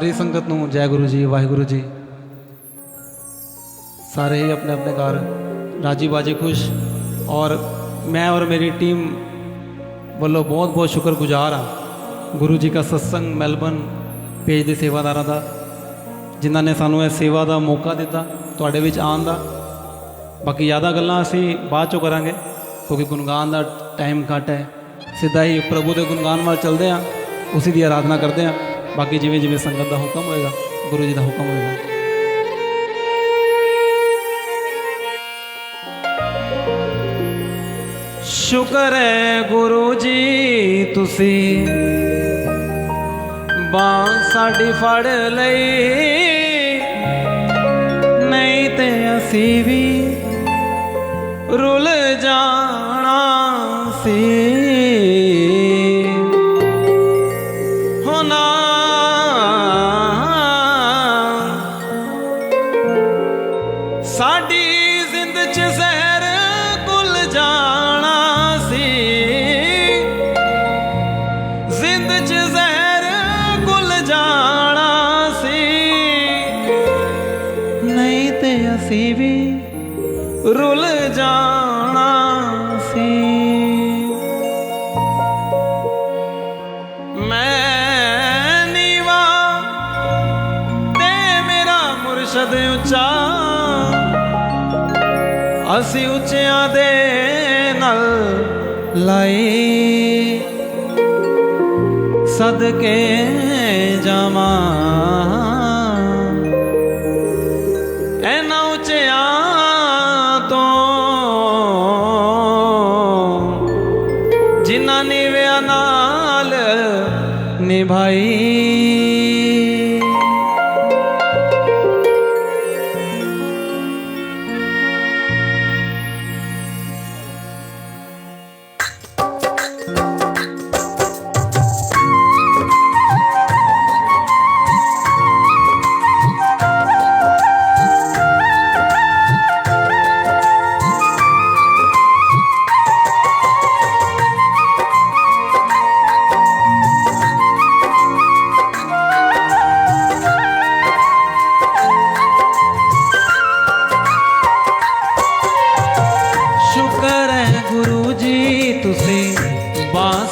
सारी संगत नूं जय गुरु जी वाहिगुरु जी। सारे ही अपने अपने घर राजी बाजी खुश। और मैं और मेरी टीम वालों बहुत बहुत शुक्रगुजार हाँ गुरु जी का सत्संग मैलबर्न पेज के सेवादारों का, जिन्हों ने सानू इस सेवा का मौका दिता तुहाडे विच आउण दा। बाकी ज़्यादा गल्लां असीं बाद चों करांगे क्योंकि गुणगान का टाइम घट है। सीधा ही प्रभु के गुणगान वाल चलते हैं, उसी की आराधना करते हैं। बाकी जिवें जिवें संगत का हुक्म होएगा, गुरु जी का हुक्म होएगा। शुक्र है गुरु जी तुसी बांह साडी फड़ लई, नहीं ते असी भी रुल जाना सी। होना साडी जिंद च जहर घुल जाना सी, जिंद च जहर घुल जाना सी, नहीं ते असी भी रुल जाना सी। मैं नीवा ते मेरा मुर्शद उच्चा, असी उच्चियां दे नल लाई सदके जावा। ऐना उच्चियां तो जिन्हां नीवियां नाल निभाई।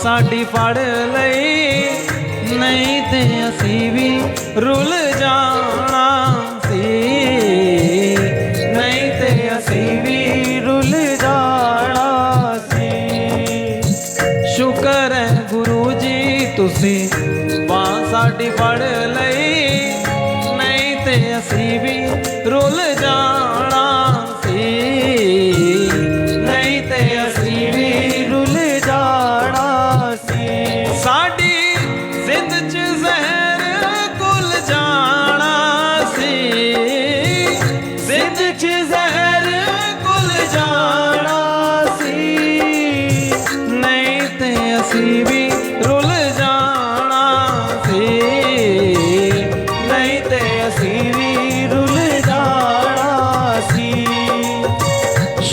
साडी फड़ लई, नहीं ते असी भी रुल जाना सी, नहीं ते असी भी रुल जाना सी। शुक्र है गुरु जी तुसी बांह साडी फड़ लई, नहीं ते असी भी रुल जाना सी, नहीं ते असी भी रुल जाना। साडी जिंद च जहर घुल जाना सी, जिंद च जहर घुल जाना सी, नहीं ते असी भी रुल जाना सी, नहीं ते असी भी रुल जाना सी।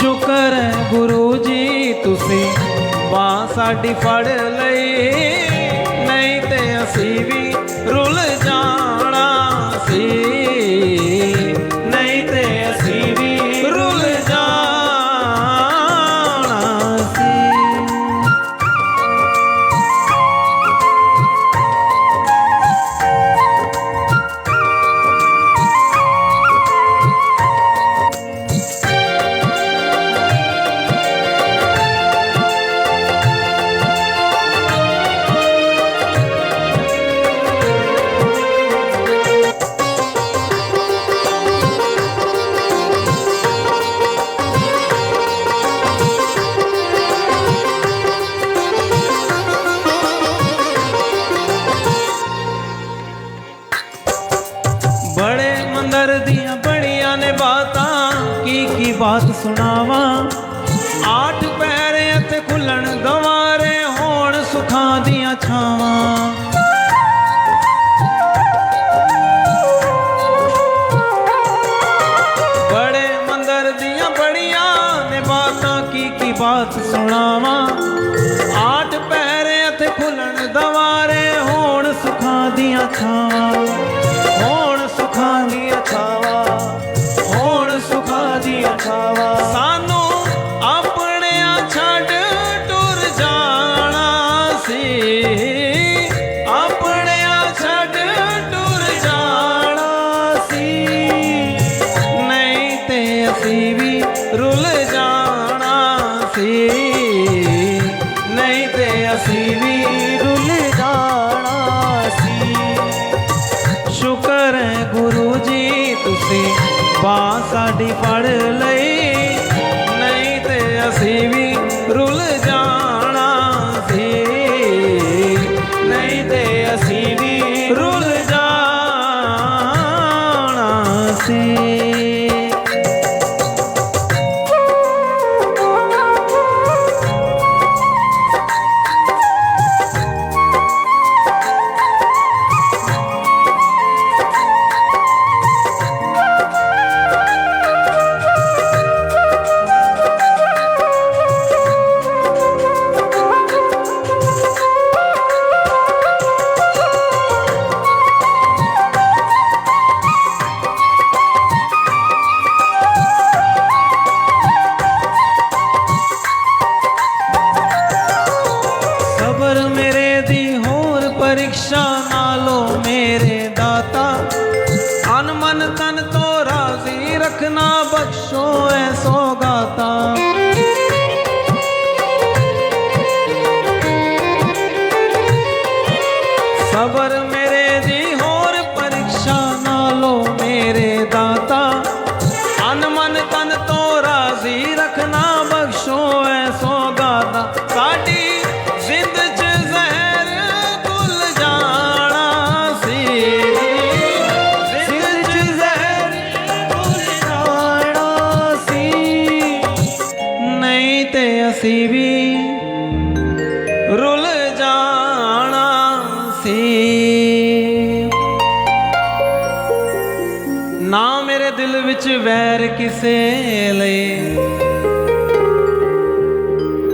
शुक्र है गुरु जी तुसी बांह साडी फड़ लई, नहीं ते असी भी रुल जाना सी, नहीं ते असी भी रुल जाना सी। बड़े मंदर दियां बड़ियां ने बातां की बात सुनावा। 8 पैर ते खुलन गवारे होण सुखां दियां छावां। बड़े मंदर दियां बड़ियां ने बातां की बात सुनावा। 8 पैर ते खुलन गवारे होण सुखां दियां छावां। जाना सी, नहीं ते असी भी रुल जाना सी। परीक्षा नालो मेरे दाता, अन मन तन तो राजी रखना, बख्शो ऐ सौगाता। सबर मेरे दी होर परीक्षा नालो मेरे दाता, अन मन तन तो राजी रखना, बख्शो ऐ सौगाता। साडी जिंद च जहर घुल जाना सी, जिंद च जहर घुल जाना सी, नहीं ते असी भी रुल जाना सी। ना मेरे दिल विच वैर किसे लई,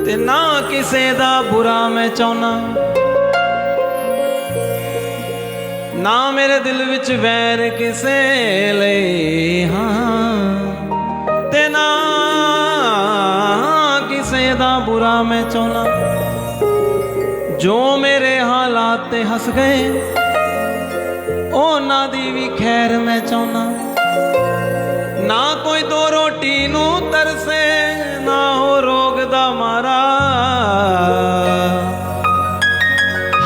ते ना किसे दा बुरा मैं चाहना। ना मेरे दिल विच वैर किसे लई, हाँ, ते ना किसे दा बुरा मैं चाहना। जो मेरे हालात ते हस गए, उन्हां दी भी खैर मैं चाहना। ना कोई दो रोटी नू तरसे, ना हो रोग दा मारा।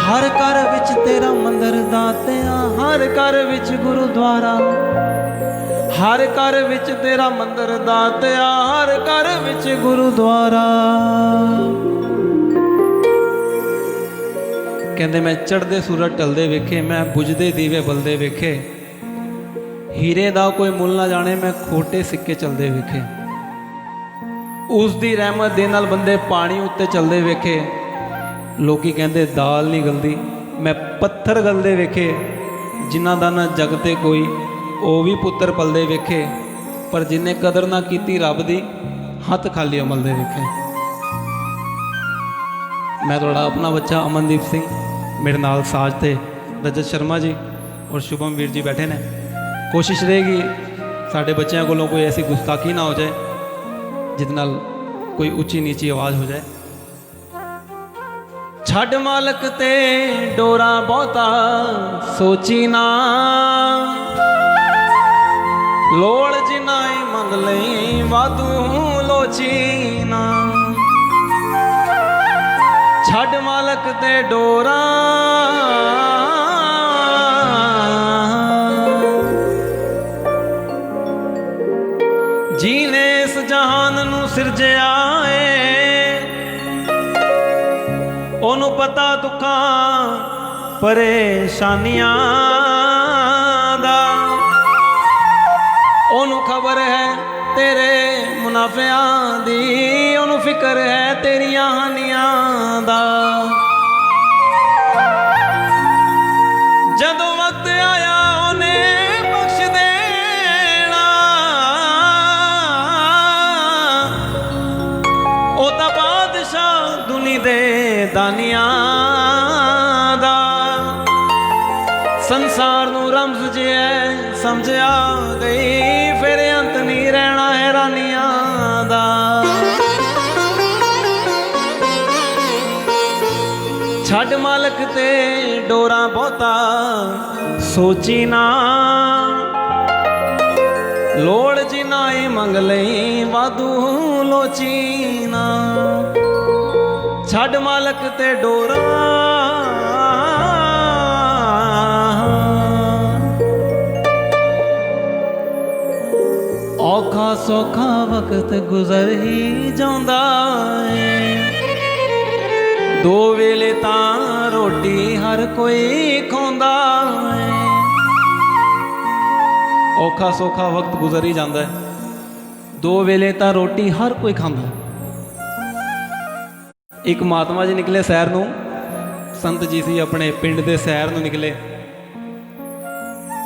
हर घर विच तेरा मंदिर दातिया, हर घर विच गुरुद्वारा। हर घर विच तेरा मंदिर दातिया, हर घर विच गुरुद्वारा। कहते मैं चढ़ते सूरज टलदे वेखे, मैं बुझदे दीवे बलदे वेखे। हीरे दा कोई मुल ना जाने, मैं खोटे सिक्के चलदे वेखे। उसकी रहमत दे नाल बंदे पानी उत्ते चलदे वेखे। लोकी कहते दाल नहीं गलदी, मैं पत्थर गलदे वेखे। जिन्हां दा ना जगते कोई, वो भी पुत्र पलदे वेखे। पर जिन्हें कदर ना कीती रब दी, हथ खाली अमलदे वेखे। मैं थोड़ा अपना बच्चा अमनदीप सिंह, मेरे नाल साज ते रजत शर्मा जी और शुभम वीर जी बैठे ने। कोशिश रहेगी साढ़े बच्चों को कोई ऐसी गुस्ताखी ना हो जाए जिद नाल कोई उच्ची नीची आवाज़ हो जाए। छड़ मालक ते डोरा बहुता सोची ना, लोड़ जिनाई मंग लई वादू लोची ना। छड़ मालक ते डोरा जीने इस जहान नू सिरजिया है, ओनू पता दुखां परेशानियां दा। ओनू खबर है तेरे मुनाफियां दी, ओनू फिक्र है तेरियां हानियां दा। जदों वक्त आया उन्हें बख्श देना, ओ ता बादशाह दुनी दे दानियां दा। संसार नू रमज जे समझ आ गई, फिर अंत नहीं रहना हैरानियां दा। छड़ मालक ते डोरा बहुता सोची ना, लोड़ जिनाई मंग लई वादू लोची ना। छड़ मालक ते डोरा औखा सौखा वक्त गुजर ही जांदा है। दो वेले तां रोटी हर कोई खांदा है। औखा सौखा वक्त गुजर ही जाता है, दो वेले तां रोटी हर कोई खांदा। एक महात्मा जी निकले सैर नूं, संत जी सी अपने पिंड दे सैर नूं निकले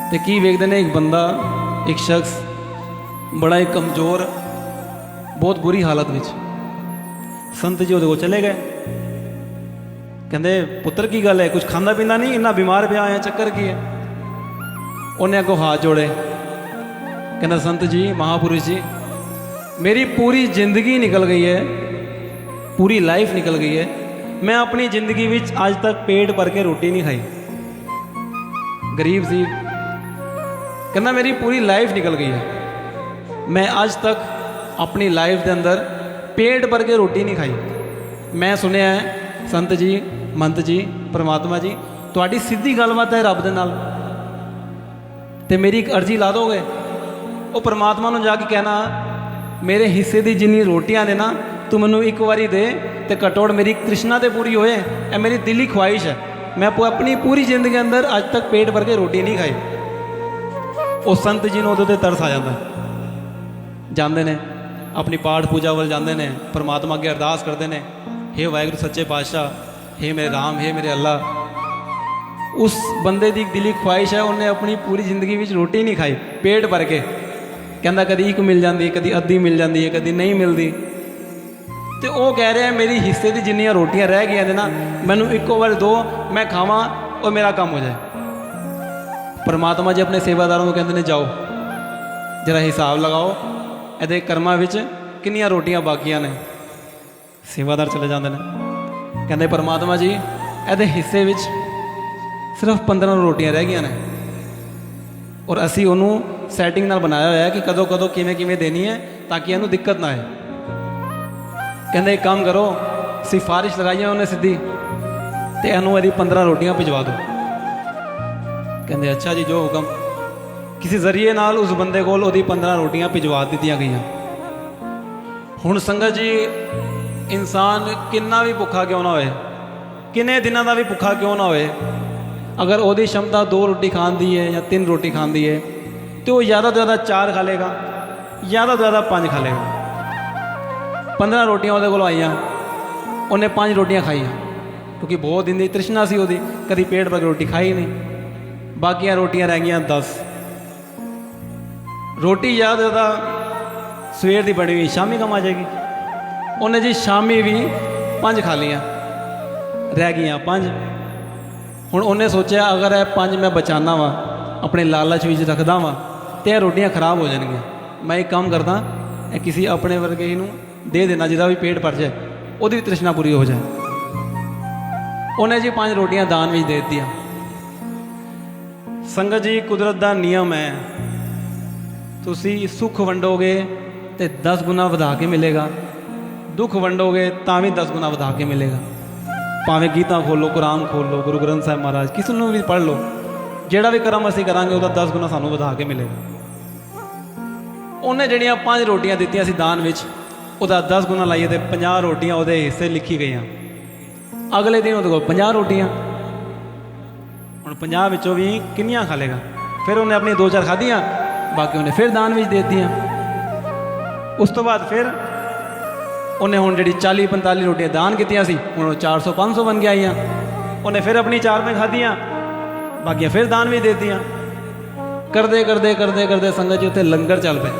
ते की वेखदे ने एक बंदा, एक शख्स बड़ा ही कमज़ोर, बहुत बुरी हालत में। संत जी वो चले गए, कहते पुत्र की गल है, कुछ खांदा पींदा नहीं, इन्ना बीमार पिया है, चक्कर की है। उन्हें अगों हाथ जोड़े, कहना संत जी महापुरुष जी मेरी पूरी जिंदगी निकल गई है, पूरी लाइफ निकल गई है, मैं अपनी जिंदगी विच आज तक पेट भर के रोटी नहीं खाई, गरीब सी। कहना मेरी पूरी लाइफ निकल गई है, मैं आज तक अपनी लाइफ के अंदर पेट भर के रोटी नहीं खाई। मैं सुनिया है संत जी, मंत जी, परमात्मा जी तुहाडी सीधी गलबात है रब दे नाल, ते मेरी एक अर्जी ला दोगे? वो परमात्मा नूं जाके कहना मेरे हिस्से की जिन्नी रोटियां ने ना तू मैनू एक बारी दे, तो घटोड़ मेरी तृष्णा तो पूरी होए, यह मेरी दिली ख्वाहिश है। मैं अपनी पूरी जिंदगी अंदर अज तक पेट भर के रोटी नहीं खाई। उस संत जी ने उदों ते तरस आ जाता, जाते ने अपनी पाठ पूजा वाल जाते हैं, परमात्मा अगे अरदास करते हैं, हे वाहिगुरू सच्चे पातशाह, हे मेरे राम, हे मेरे अल्लाह। उस बंदे की दिली ख्वाहिश है, उन्हें अपनी पूरी जिंदगी में रोटी नहीं खाई पेट भर के। कहता कभी एक मिल जाती है, कभी अद्धी मिल जाती है, कभी नहीं मिलती। तो वो कह रहे हैं मेरी हिस्से की जिन्नियां रोटियां रह गई ने ना मैनू एको बार दो, मैं खावा और मेरा काम हो जाए। परमात्मा जी अपने सेवादारों को कहते हैं जाओ जरा हिसाब लगाओ ये कर्मां विच कितनियां रोटियां बाकियां ने। सेवादार चले जाते हैं, कहते परमात्मा जी ये हिस्से विच सिर्फ 15 रोटियां रह गई ने, और असी उन्होंने सैटिंग नाल बनाया होया है कि कदों कदों किवें किवें देनी है ताकि इन्हूं दिक्कत ना आए। कहते एक काम करो, सिफारिश लगाई उन्हें सीधी, तो इनू यदि 15 रोटियां भिजवा दो। कहते अच्छा जी जो हुक्म। किसी जरिए नाल उस बंदे को 15 रोटियां भिजवा दी गई। हुण संगत जी इंसान किन्ना भी भुखा क्यों ना होए, किन्ने दिनों का भी भुखा क्यों ना होए, अगर वो क्षमता 2 रोटी खान दी है या 3 रोटी खान दी है तो वो ज़्यादा तो ज़्यादा 4 खा लेगा, ज़्यादा तो ज़्यादा 5 खा लेगा। 15 रोटियां वो आईयां, उन्हें 5 रोटियां खाई क्योंकि बहुत दिन की तृष्णा सी ओदी, कभी पेट भर के रोटी खाई नहीं। बाकियां रोटियां रह गई 10। रोटी ज़्यादा तो ज़्यादा सवेर की बनी हुई शामी कम आ जाएगी। उन्हें जी शामी भी 5 खा लिया, रह गई 5। हुण उन्हें सोचा अगर यह 5 मैं बचाना वा, अपने लालच विच रखदा वा, तो यह रोटियां खराब हो जाएंगियां। मैं एक काम करदा, किसी अपने वर्गे ही दे देना जिदा भी पेट भर जाए, वो भी तृष्णा पूरी हो जाए। उन्हें जी 5 रोटियां दान में दे दिया। संगत जी कुदरत का नियम है, तुसी सुख वंडोगे तो 10 गुना वधा के मिलेगा, दुख वंडोगे तो भी 10 गुना वधा के मिलेगा। भावें गीता खोलो, कुरान खोलो, गुरु ग्रंथ साहिब महाराज किसी को भी पढ़ लो, जोड़ा भी कर्म असी करांगे उसका 10 गुना सानू वधा के मिलेगा। उन्हें जड़ियाँ 5 रोटियां दित्तियां सी दान विच, उसका 10 गुना लाइए तो 50 रोटियां वो हिस्से लिखी गई। अगले दिन वो 50 रोटियां, हुण 50 विचों भी कितनियां खा लेगा। फिर उन्हें अपनी 2-4 खादियां, बाकी उन्हें फिर दान विच दे दियां। उस तो बाद फिर उन्हें हुण जी 40-45 रोटियां दान कीतियां सी, हुण 400-500 बन के आईयां। उन्हें फिर अपनी 4 खादियां, बाकी फिर दान भी दे दियां। करते करते करते करते संगत जी उत्थे लंगर चल पे।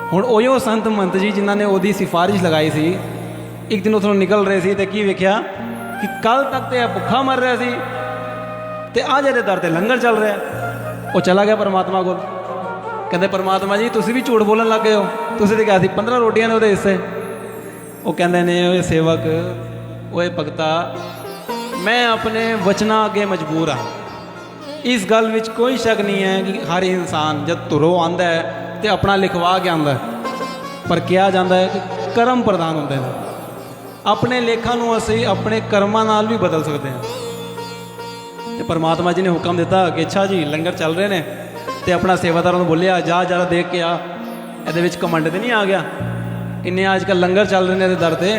हुण ओयो संत मंत जी जिन्होंने ओदी सिफारिश लगाई सी, एक दिन उत्थों निकल रहे सी, तो की वेख्या कि कल तक तो भुखा मर रहा सी, ते आज ये दर ते लंगर चल रहा है। वो चला गया परमात्मा को, कहते परमात्मा जी तुसी भी झूठ बोलन लग गए हो, तुसी तो कहा 15 रोटियां ने वो हिस्से। वो कहते ने सेवक, वो भगता, मैं अपने वचना अगे मजबूर हाँ। इस गल विच कोई शक नहीं है कि हर इंसान जब तुरों आंदा है तो अपना लिखवा के आंदा है, पर कहा जाता है कि कर्म प्रधान होंगे हैं। अपने लेखा नूं असीं अपने कर्मां नाल भी बदल सकते हैं। तो परमात्मा जी ने हुक्म दिता कि अच्छा जी लंगर चल रहे हैं, तो अपना सेवादारों को बोलिया जा जरा देख के आ, ये कमंड तो नहीं आ गया, इन्हें अजकल लंगर चल रहे हैं दर से,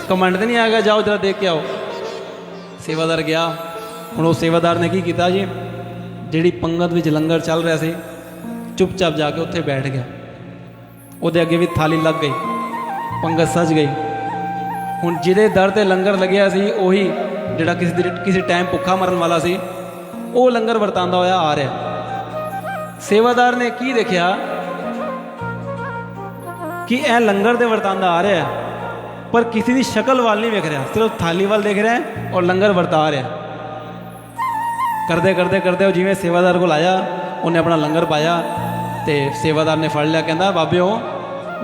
कमंड तो नहीं आ गया, जाओ जरा देख के आओ। सेवादार गया। हुण उस सेवादार ने की किया जी, जिहड़ी पंगत विच लंगर चल रहा सी, चुपचाप जाके उत्थे बैठ गया। उहदे अगे भी थाली लग गई, पंगत सज गई। हुण जिहदे दर ते लंगर लग्या सी, उही जिहड़ा किसी टाइम भुखा मरन वाला सी, वो लंगर वरतांदा होया आ रहा। सेवादार ने की देखिया कि यह लंगर तो वरतांदा आ रहा है, पर किसी की शक्ल वाल नहीं वेख रहा, सिर्फ थाली वाल देख रहा है और लंगर वरता रहा। करते करते करते जिवें सेवादार को आया, उन्हें अपना लंगर पाया, तो सेवादार ने फड़ लिया, कहता बाबे हो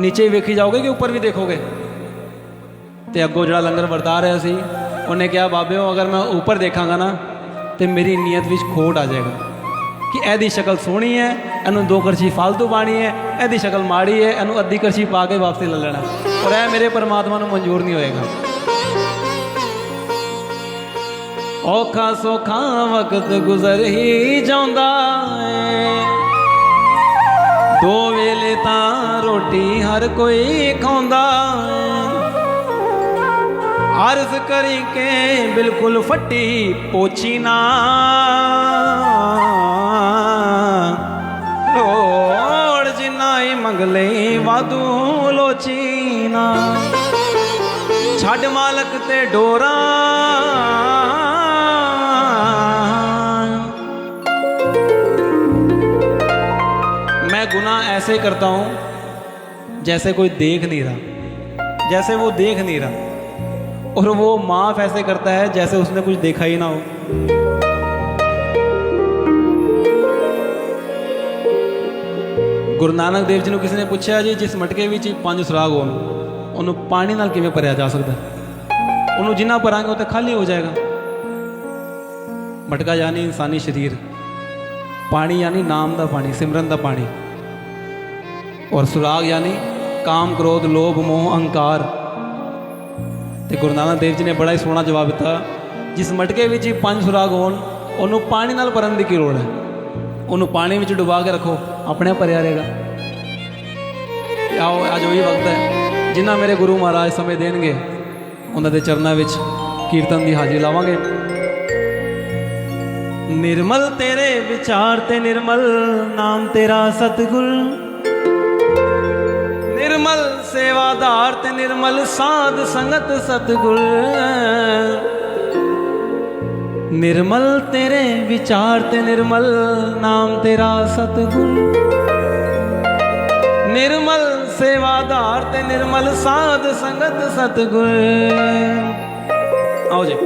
नीचे ही वेखी जाओगे कि ऊपर भी देखोगे? तो अगों जो लंगर वरता रहा सी, उन्हें कहा बाबे हो अगर मैं ऊपर देखांगा ना तो मेरी नीयत में खोट आ जाएगा कि एदी शक्ल सोहनी है, इनू 2 करछी फालतू पानी है, एदी शक्ल माड़ी है, इनू अद्धी करछी पा के वापसी ले लेना, और यह मेरे परमात्मा को मंजूर नहीं होएगा। औखा सौखा वक्त गुजर ही जांदा है, 2 वेले तां रोटी हर कोई खांदा है। अर्ज करी के बिल्कुल फटी पोची ना, लोड़ जिन्ना ही मंगले वादू लोची ना, छड़ मालक ते डोरा मैं गुनाह ऐसे करता हूं जैसे कोई देख नहीं रहा, जैसे वो देख नहीं रहा, और वो माफ ऐसे करता है जैसे उसने कुछ देखा ही ना हो। गुरु नानक देव जी ने किसी ने पूछा जी, जिस मटके में 5 सुराग हो, उन्होंने पानी नाल किवें भरिया जा सकता? उन्होंने जिन्ना भरांगे वो तो खाली हो जाएगा। मटका यानी इंसानी शरीर, पानी यानी नाम का पानी, सिमरन का पानी, और सुराग यानी काम क्रोध लोभ मोह अहंकार। तो गुरु नानक देव जी ने बड़ा ही सोहना जवाब दिता, जिस मटके में 5 सुराग होन, उन्होंने पानी नाल भरन की लोड़ है, उन्होंने पानी में डुबा के रखो, अपने भरिया रहेगा। आओ अज वही वक्त है, जिन्ना मेरे गुरु महाराज समय देंगे उन्होंने चरणों में कीर्तन की हाजिरी लावांगे। निर्मल तेरे विचार ते निर्मल नाम तेरा सतगुर, निर्मल सेवादार ते निर्मल साध संगत सतगुर। निर्मल तेरे विचार ते निर्मल नाम तेरा सतगुर, निर्मल सेवादार ते निर्मल साध संगत सतगुर। आओ जी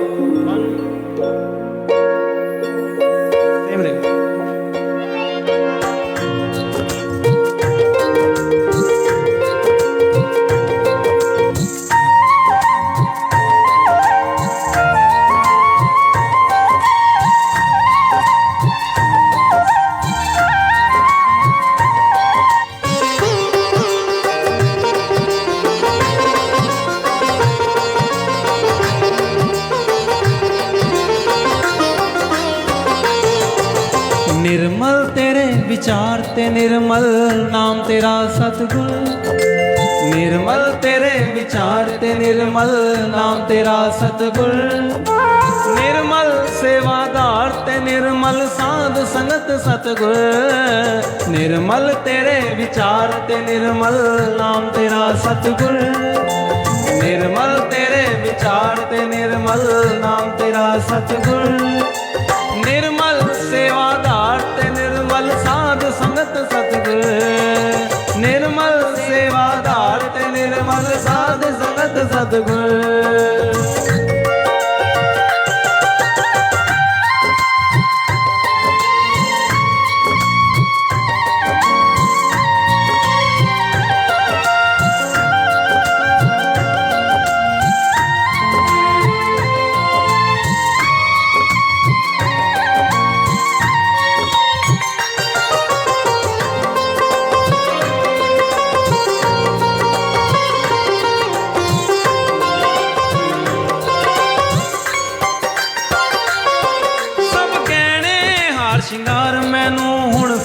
निर्मल तेरे विचार ते निर्मल नाम तेरा सतगुर, निर्मल तेरे विचार ते निर्मल नाम तेरा सतगुर। निर्मल सेवादार ते निर्मल साध संगत सतगुर, निर्मल तेरे विचार ते निर्मल नाम तेरा सतगुर। निर्मल तेरे विचार ते निर्मल नाम तेरा सतगुर, निर्मल सेवादार ते निर्मल साध संगत सतगुर। निर्मल सेवादार ते निर्मल साध संगत सतगुर।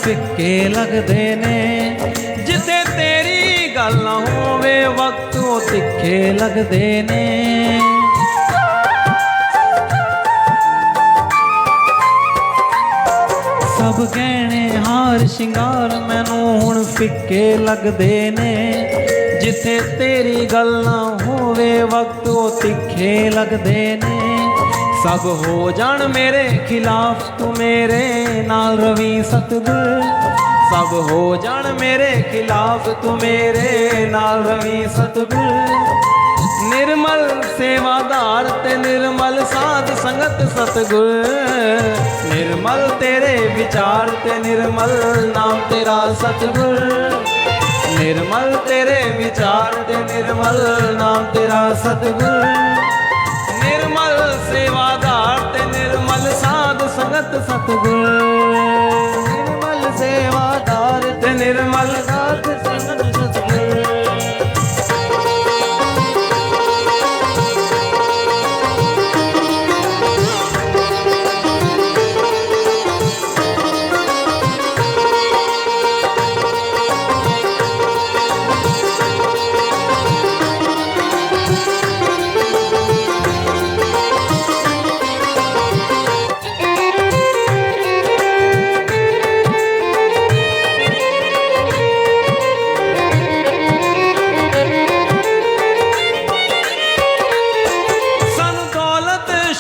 फिक्के लगदे ने जिथे तेरी गल ना होवे वक्त वो तिखे लगदे ने। ਸ਼ਿੰਗਾਰ ਮੈਨੂੰ ਹੁਣ ਫਿੱਕੇ ਲੱਗਦੇ ਨੇ। ਜਿੱਥੇ ਤੇਰੀ ਗੱਲ ਨਾ ਹੋਵੇ ਵਕਤ ਉਹ ਤਿੱਖੇ ਲੱਗਦੇ ਨੇ। ਸਭ ਹੋ ਜਾਣ ਮੇਰੇ ਖਿਲਾਫ ਤੂੰ ਮੇਰੇ ਨਾਲ ਰਵੀ ਸਤਿਗੁਰ। ਸਭ ਹੋ ਜਾਣ ਮੇਰੇ ਖਿਲਾਫ ਤੂੰ ਮੇਰੇ ਨਾਲ ਰਵੀ ਸਤਿਗੁਰ। ਨਿਰਮਲ ਸੇਵਾਦਾਰ ਤੇ ਨਿਰਮਲ ਸਾਧ ਸੰਗਤ ਸਤਿਗੁਰ। ਨਿਰਮਲ ਤੇਰੇ ਵਿਚਾਰ ਤੇ ਨਿਰਮਲ ਨਾਮ ਤੇਰਾ ਸਤਿਗੁਰ। ਨਿਰਮਲ ਤੇਰੇ ਵਿਚਾਰ ਤੇ ਨਿਰਮਲ ਨਾਮ ਤੇਰਾ ਸਤਿਗੁਰ। ਨਿਰਮਲ ਸੇਵਾਦਾਰ ਤੇ ਨਿਰਮਲ ਸਾਧ ਸੰਗਤ ਸਤਿਗੁਰ। ਨਿਰਮਲ ਸੇਵਾਦਾਰ ਤੇ ਨਿਰਮਲ ਸਾਧ ਸੰਗਤ ਸਤਿਗੁਰ।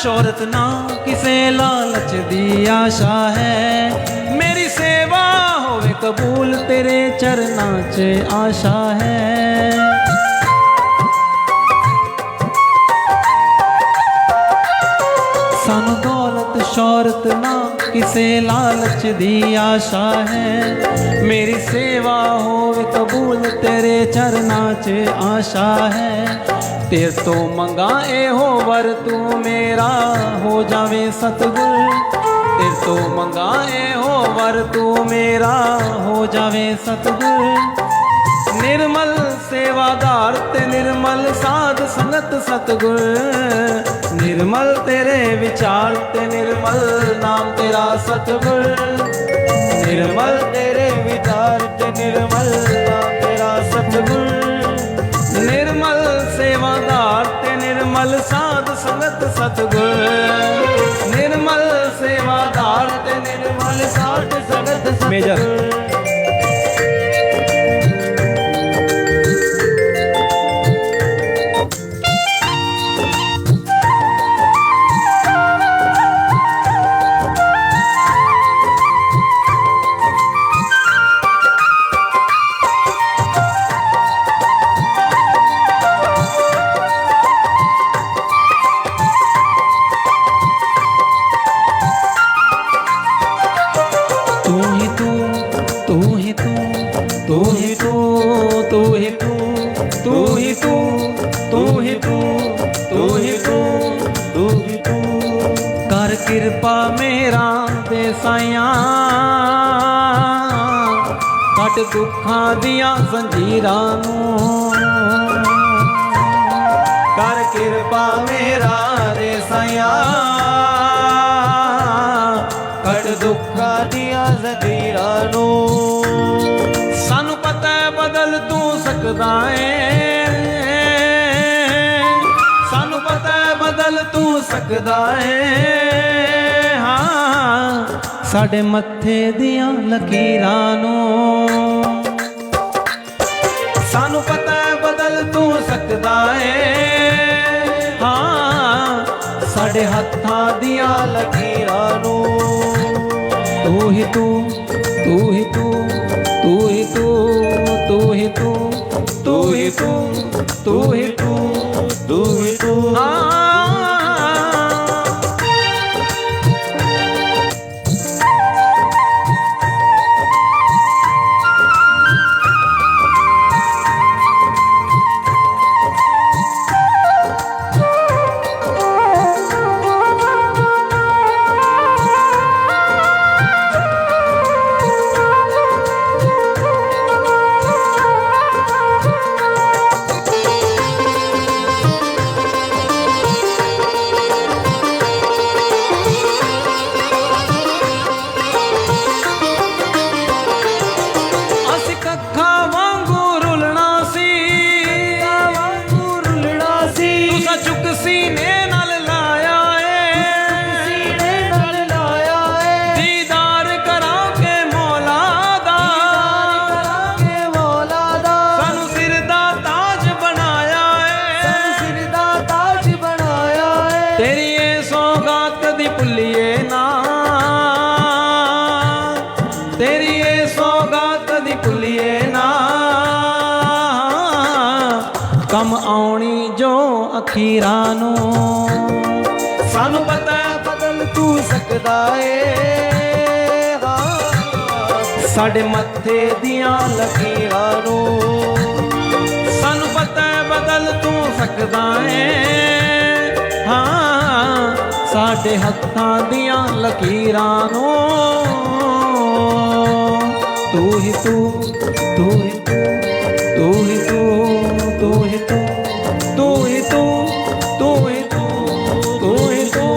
शोहरत ना किसे लालच दी आशा है। मेरी सेवा होवे कबूल तेरे चरना च आशा है। सानू दौलत शोहरत ना किसे लालच दी आशा है। मेरी सेवा होवे कबूल तेरे चरना च आशा है। तेरे तो मंगा ए हो वर तू मेरा हो जावे सतगुर। तेरे तो मंगा ए हो वर तू मेरा हो जावे सतगुर। निर्मल सेवादार ते निर्मल साध संगत सतगुर। निर्मल तेरे विचार ते निर्मल नाम तेरा सतगुर। निर्मल तेरे विचार ते निर्मल नाम तेरा सतगुर। निर्मल सेवादार ते निर्मल साध संगत सतगुर। निर्मल सेवादार ते निर्मल साध संगत सतगुर। कर कृपा मेरा ते साइया कट दुखां दियां जंजीरां नूं। कर कृपा मेरा ते साइया कट दुखां दियां जंजीरां नूं। सानू पता है बदल तू सकदा है। सानू पता है बदल तू सकदा है। हाँ साडे मत्थे दियां लकीरां नूं। सानू पता है बदल तू सकदा है। हाँ साडे हत्थां दियां लकीरां नूं। तू ही तू तू ही तू तू ही तू तू ही तू तू ही तू तू ही तू तू ही तू। भुलिए ना, तेरी ये सौगात कदी भुलिए ना। कम आउणी जो अखीरां नू, सानू पता है बदल तू सकदा है साडे मत्थे दियां लकीरां नू। सानू पता है बदल तू सकदा है हाँ साडे हत्थां दियां लकीरां नू। तू ही तू, तू ही तू, तू ही तू, तू ही तू, तू ही तू, तू ही तू, तू ही तू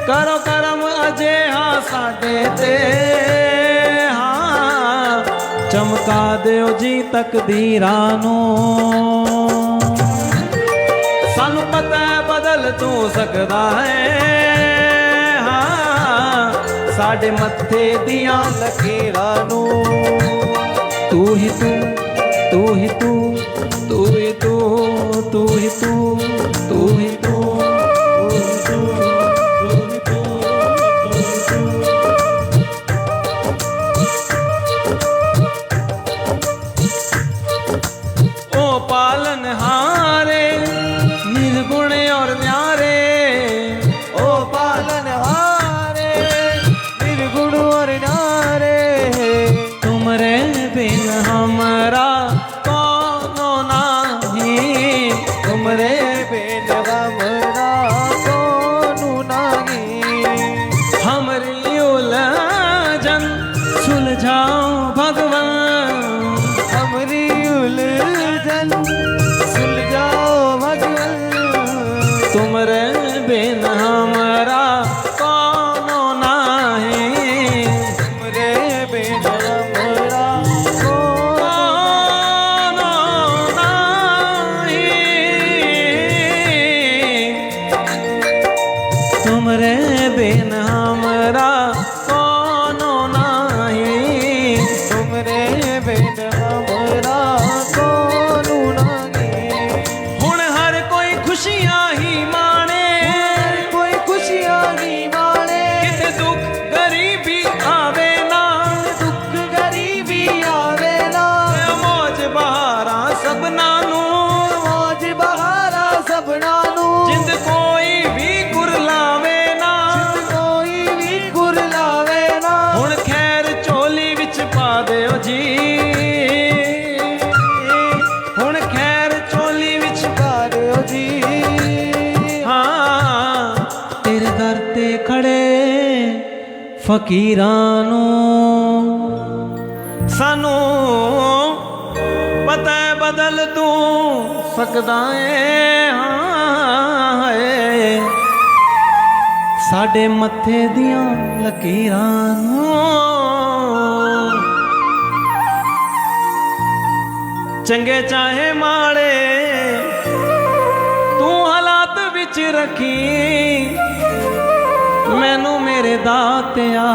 करो करम अजे हाँ साडे ते हाँ चमका दियो जी तकदीरां नू। सानू पता है बदल तू सकदा है हाँ साडे मत्थे दियां लकीरां नू। तू ही तू, तू ही तू, तू ही तू, तू ही तू, तू ही तू, पालनहारे निर्गुण और न्यारे। ओ पालनहारे निर्गुण और न्यारे तुमरे बिन हमारा कौनो नहीं, तुमरे बिन हमारा कौनो नहीं। हमारी उलझन सुलझाओ भगवान, हमारी उलझन सुलझाओ भगवान। तुमरे बिन हमारा कौनो नहीं, तुमरे बिन हमारा कौनो नहीं। तुमरे बिन हमारा कौनो नहीं, तुमरे बिन हमारा खुशियां ही माने, कोई खुशियां ही माने। किते दुख गरीबी आवे ना, दुख गरीबी आवे ना। मौज बहारा सबना नू, मौज बहारा सबना नू। जिंद कोई भी कुरलावे ना, जिंद कोई भी कुरलावे ना। हुण खैर चोली विच पा दियो जी, हुण खैर चोली विच पा दियो जी। दर ते खड़े फकीरां नू सानू पता है बदल तू सकदा है हाँ साडे मत्थे दियां लकीरां नू। चंगे चाहे माड़े तू हालात विच रखी, मैनू मेरे दातिया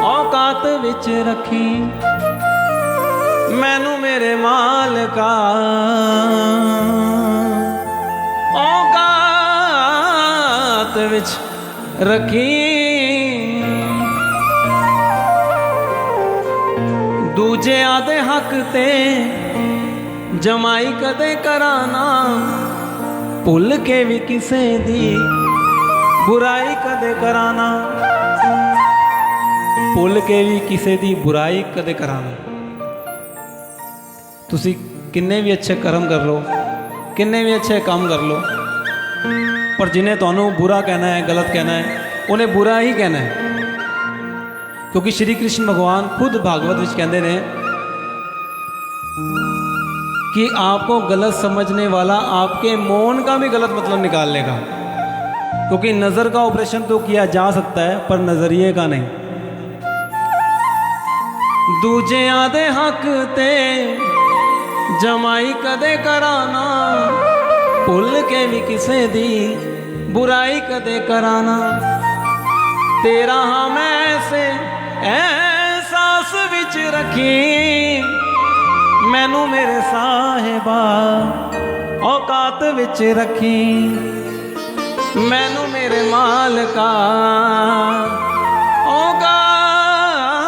औकात विच रखी। मैनू मेरे मालका औकात विच रखी। दूजियां दे हक ते जमाई कदे कराना, भुल के भी किसे दी बुराई कदे कराना, भुल के भी किसे दी बुराई कदे कराना। तुसी किन्ने भी अच्छे कर्म कर लो, किन्ने भी अच्छे काम कर लो, पर जिन्हें तुहानू बुरा कहना है, गलत कहना है, उन्हें बुरा ही कहना है। क्योंकि श्री कृष्ण भगवान खुद भागवत विच कहते हैं कि आपको गलत समझने वाला आपके मौन का भी गलत मतलब निकाल लेगा। क्योंकि नजर का ऑपरेशन तो किया जा सकता है, पर नजरिए का नहीं। दूजियां दे हक ते जमाई कदे कराना, भुल के भी किसे दी बुराई कदे कराना। तेरा हाँ मैं से एहसास विच रखी, मैनू मेरे साहिबा औकात विच रखी, मैनू मेरे मालका औकात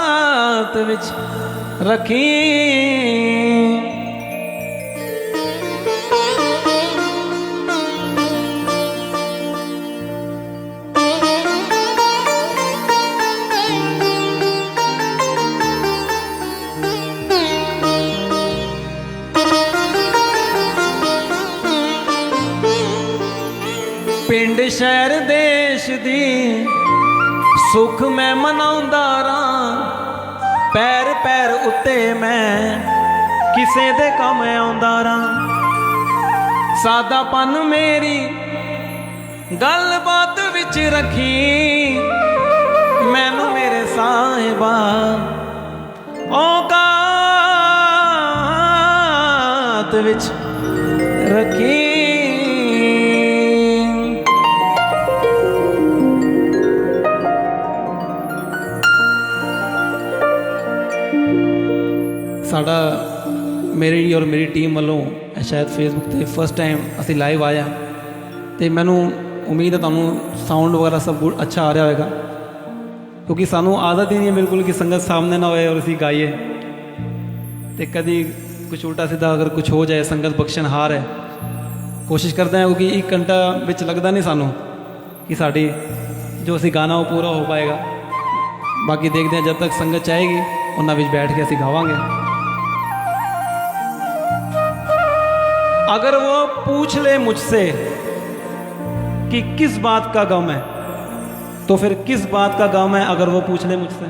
विच रखी। पिंड शहर देश दी सुख मैं मनाउंदा रहां, पैर पैर उत्ते मैं किसे दे कम आउंदा रहां। सादापन मेरी गल बात विच रखी, मैनू मेरे साहिबा औकात विच रखी। साडा मेरी और मेरी टीम वालों शायद फेसबुक पे फर्स्ट टाइम असी लाइव आया, तो मैनू उम्मीद है तुहानू साउंड वगैरह सब गुड अच्छा आ रहा होगा। क्योंकि सानू आदत ही नहीं है बिल्कुल कि संगत सामने ना होए और असी गाइए, तो कभी कुछ उल्टा सीधा अगर कुछ हो जाए संगत बख्शनहार है। कोशिश करते हैं क्योंकि एक घंटा बिच लगता नहीं सानू कि साड़ी जो असी गाना वो पूरा हो पाएगा। बाकी देखते हैं जब तक संगत चाहेगी उन्होंने बिच बैठ के असी गावांगे। अगर वो पूछ ले मुझसे कि किस बात का गम है, तो फिर किस बात का गम है अगर वो पूछ ले मुझसे।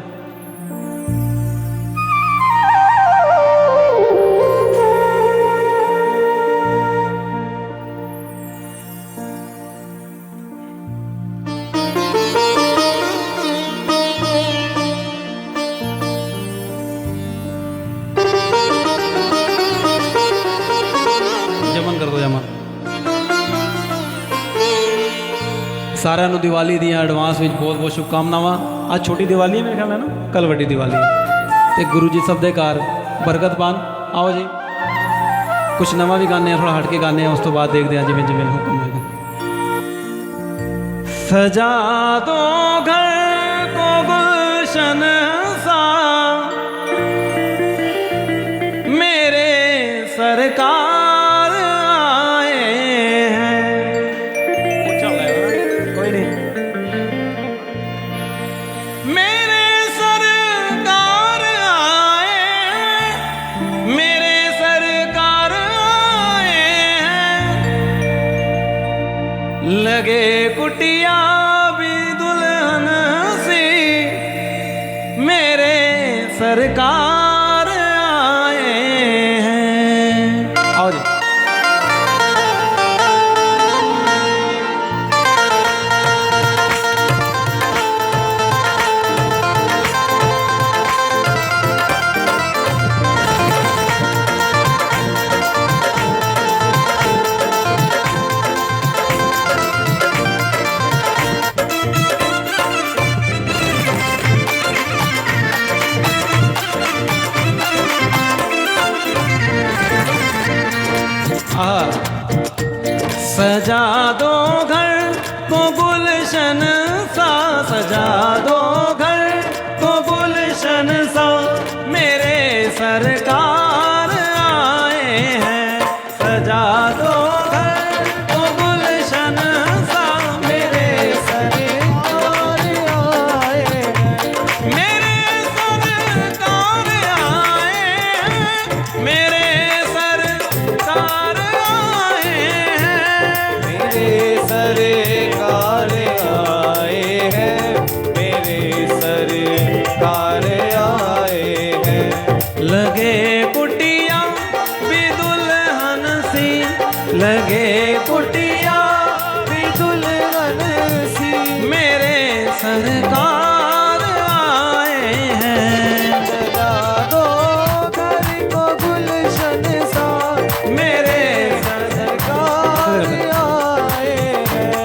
कर दो जमा सारे दिवाली दी एडवांस में बहुत बहुत शुभकामनावां। आज छोटी दिवाली है मेरे ख्याल है ना, कल वड्डी दिवाली है। तो गुरु जी सब दे घर बरकत पान। आओ जी कुछ नवा भी गाने थोड़ा हट के गाने, उस तो बाद देखते हैं जिमें जिमें हुक्म होगा। सजा दो घर को गुलशन सा मेरे सरकार लगे कुटिया भी दुल्हन सी सरकार आए हैं। सजा दो घर को गुलशन सा, मेरे सरकार आए हैं।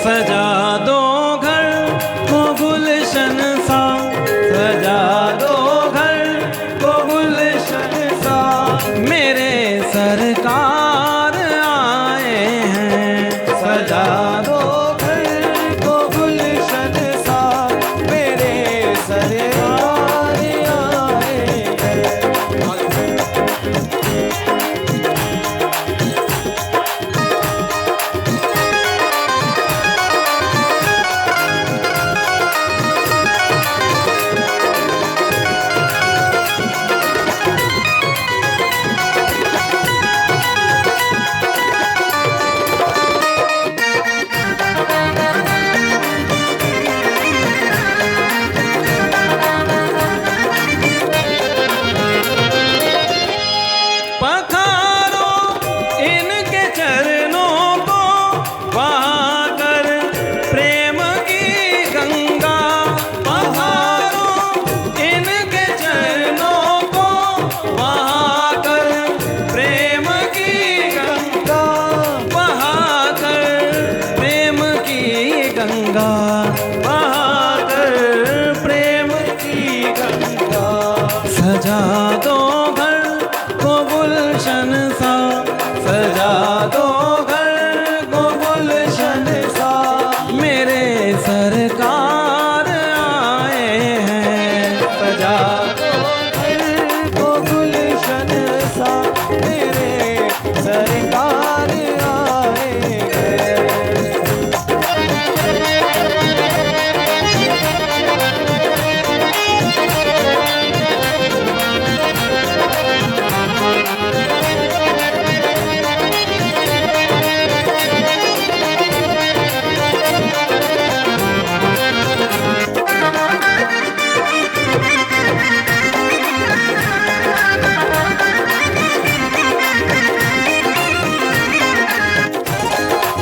सजा दो घर को गुलशन सा, सजा दो घर को गुलशन सा, मेरे सरकार आए हैं। सजा दो घर को गुलशन सा, मेरे सरकार आए हैं। पखारो इनके चरणों को, बहाकर प्रेम की गंगा। पखारो इनके चरणों को, बहाकर प्रेम की गंगा, बहाकर प्रेम की गंगा, बहाकर प्रेम की गंगा। सजा दो घर को गुलशन सा, सजा दो घर को गुलशन सा, मेरे सरकार आए हैं। सजा दो घर को गुलशन सा, मेरे सरकार आए हैं।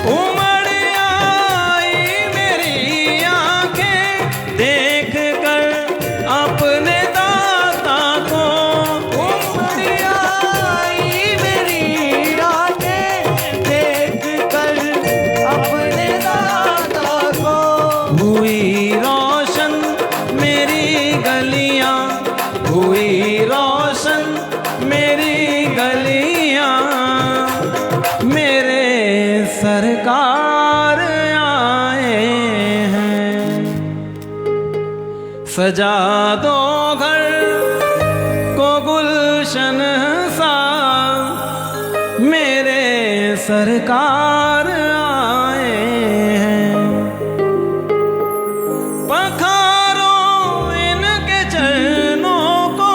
उमड़ आई मेरी आंखें देख कर अपने दाता को। उमड़ आई मेरी आंखें देख कर अपने दाता को। हुई रोशन मेरी गलियां, हुई रोशन मेरी गलियां, मेरे सरकार आए हैं। सजा दो घर को गुलशन सा, मेरे सरकार आए हैं। पखारो इनके चरणों को,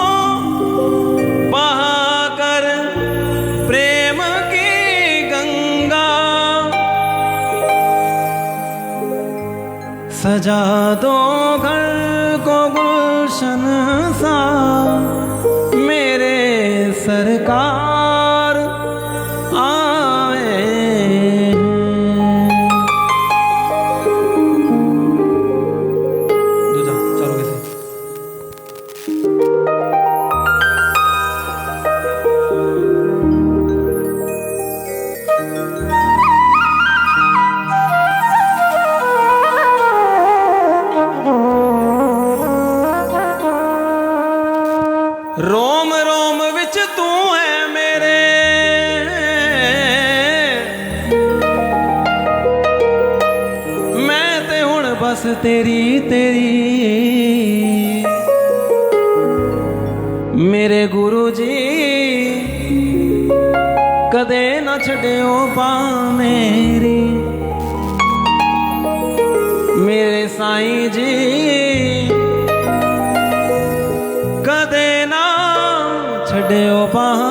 बहाकर प्रेम की गंगा। सजा दो घर को गुलशन सा, मेरे सरकार आए हैं। दूजा चलो कैसे रोम रोम विच तू है मेरे, मैं ते हुण बस तेरी तेरी। मेरे गुरु जी कदे न छड्यो पा मेरी। मेरे साईं जी कदे ना छड्डियो बाह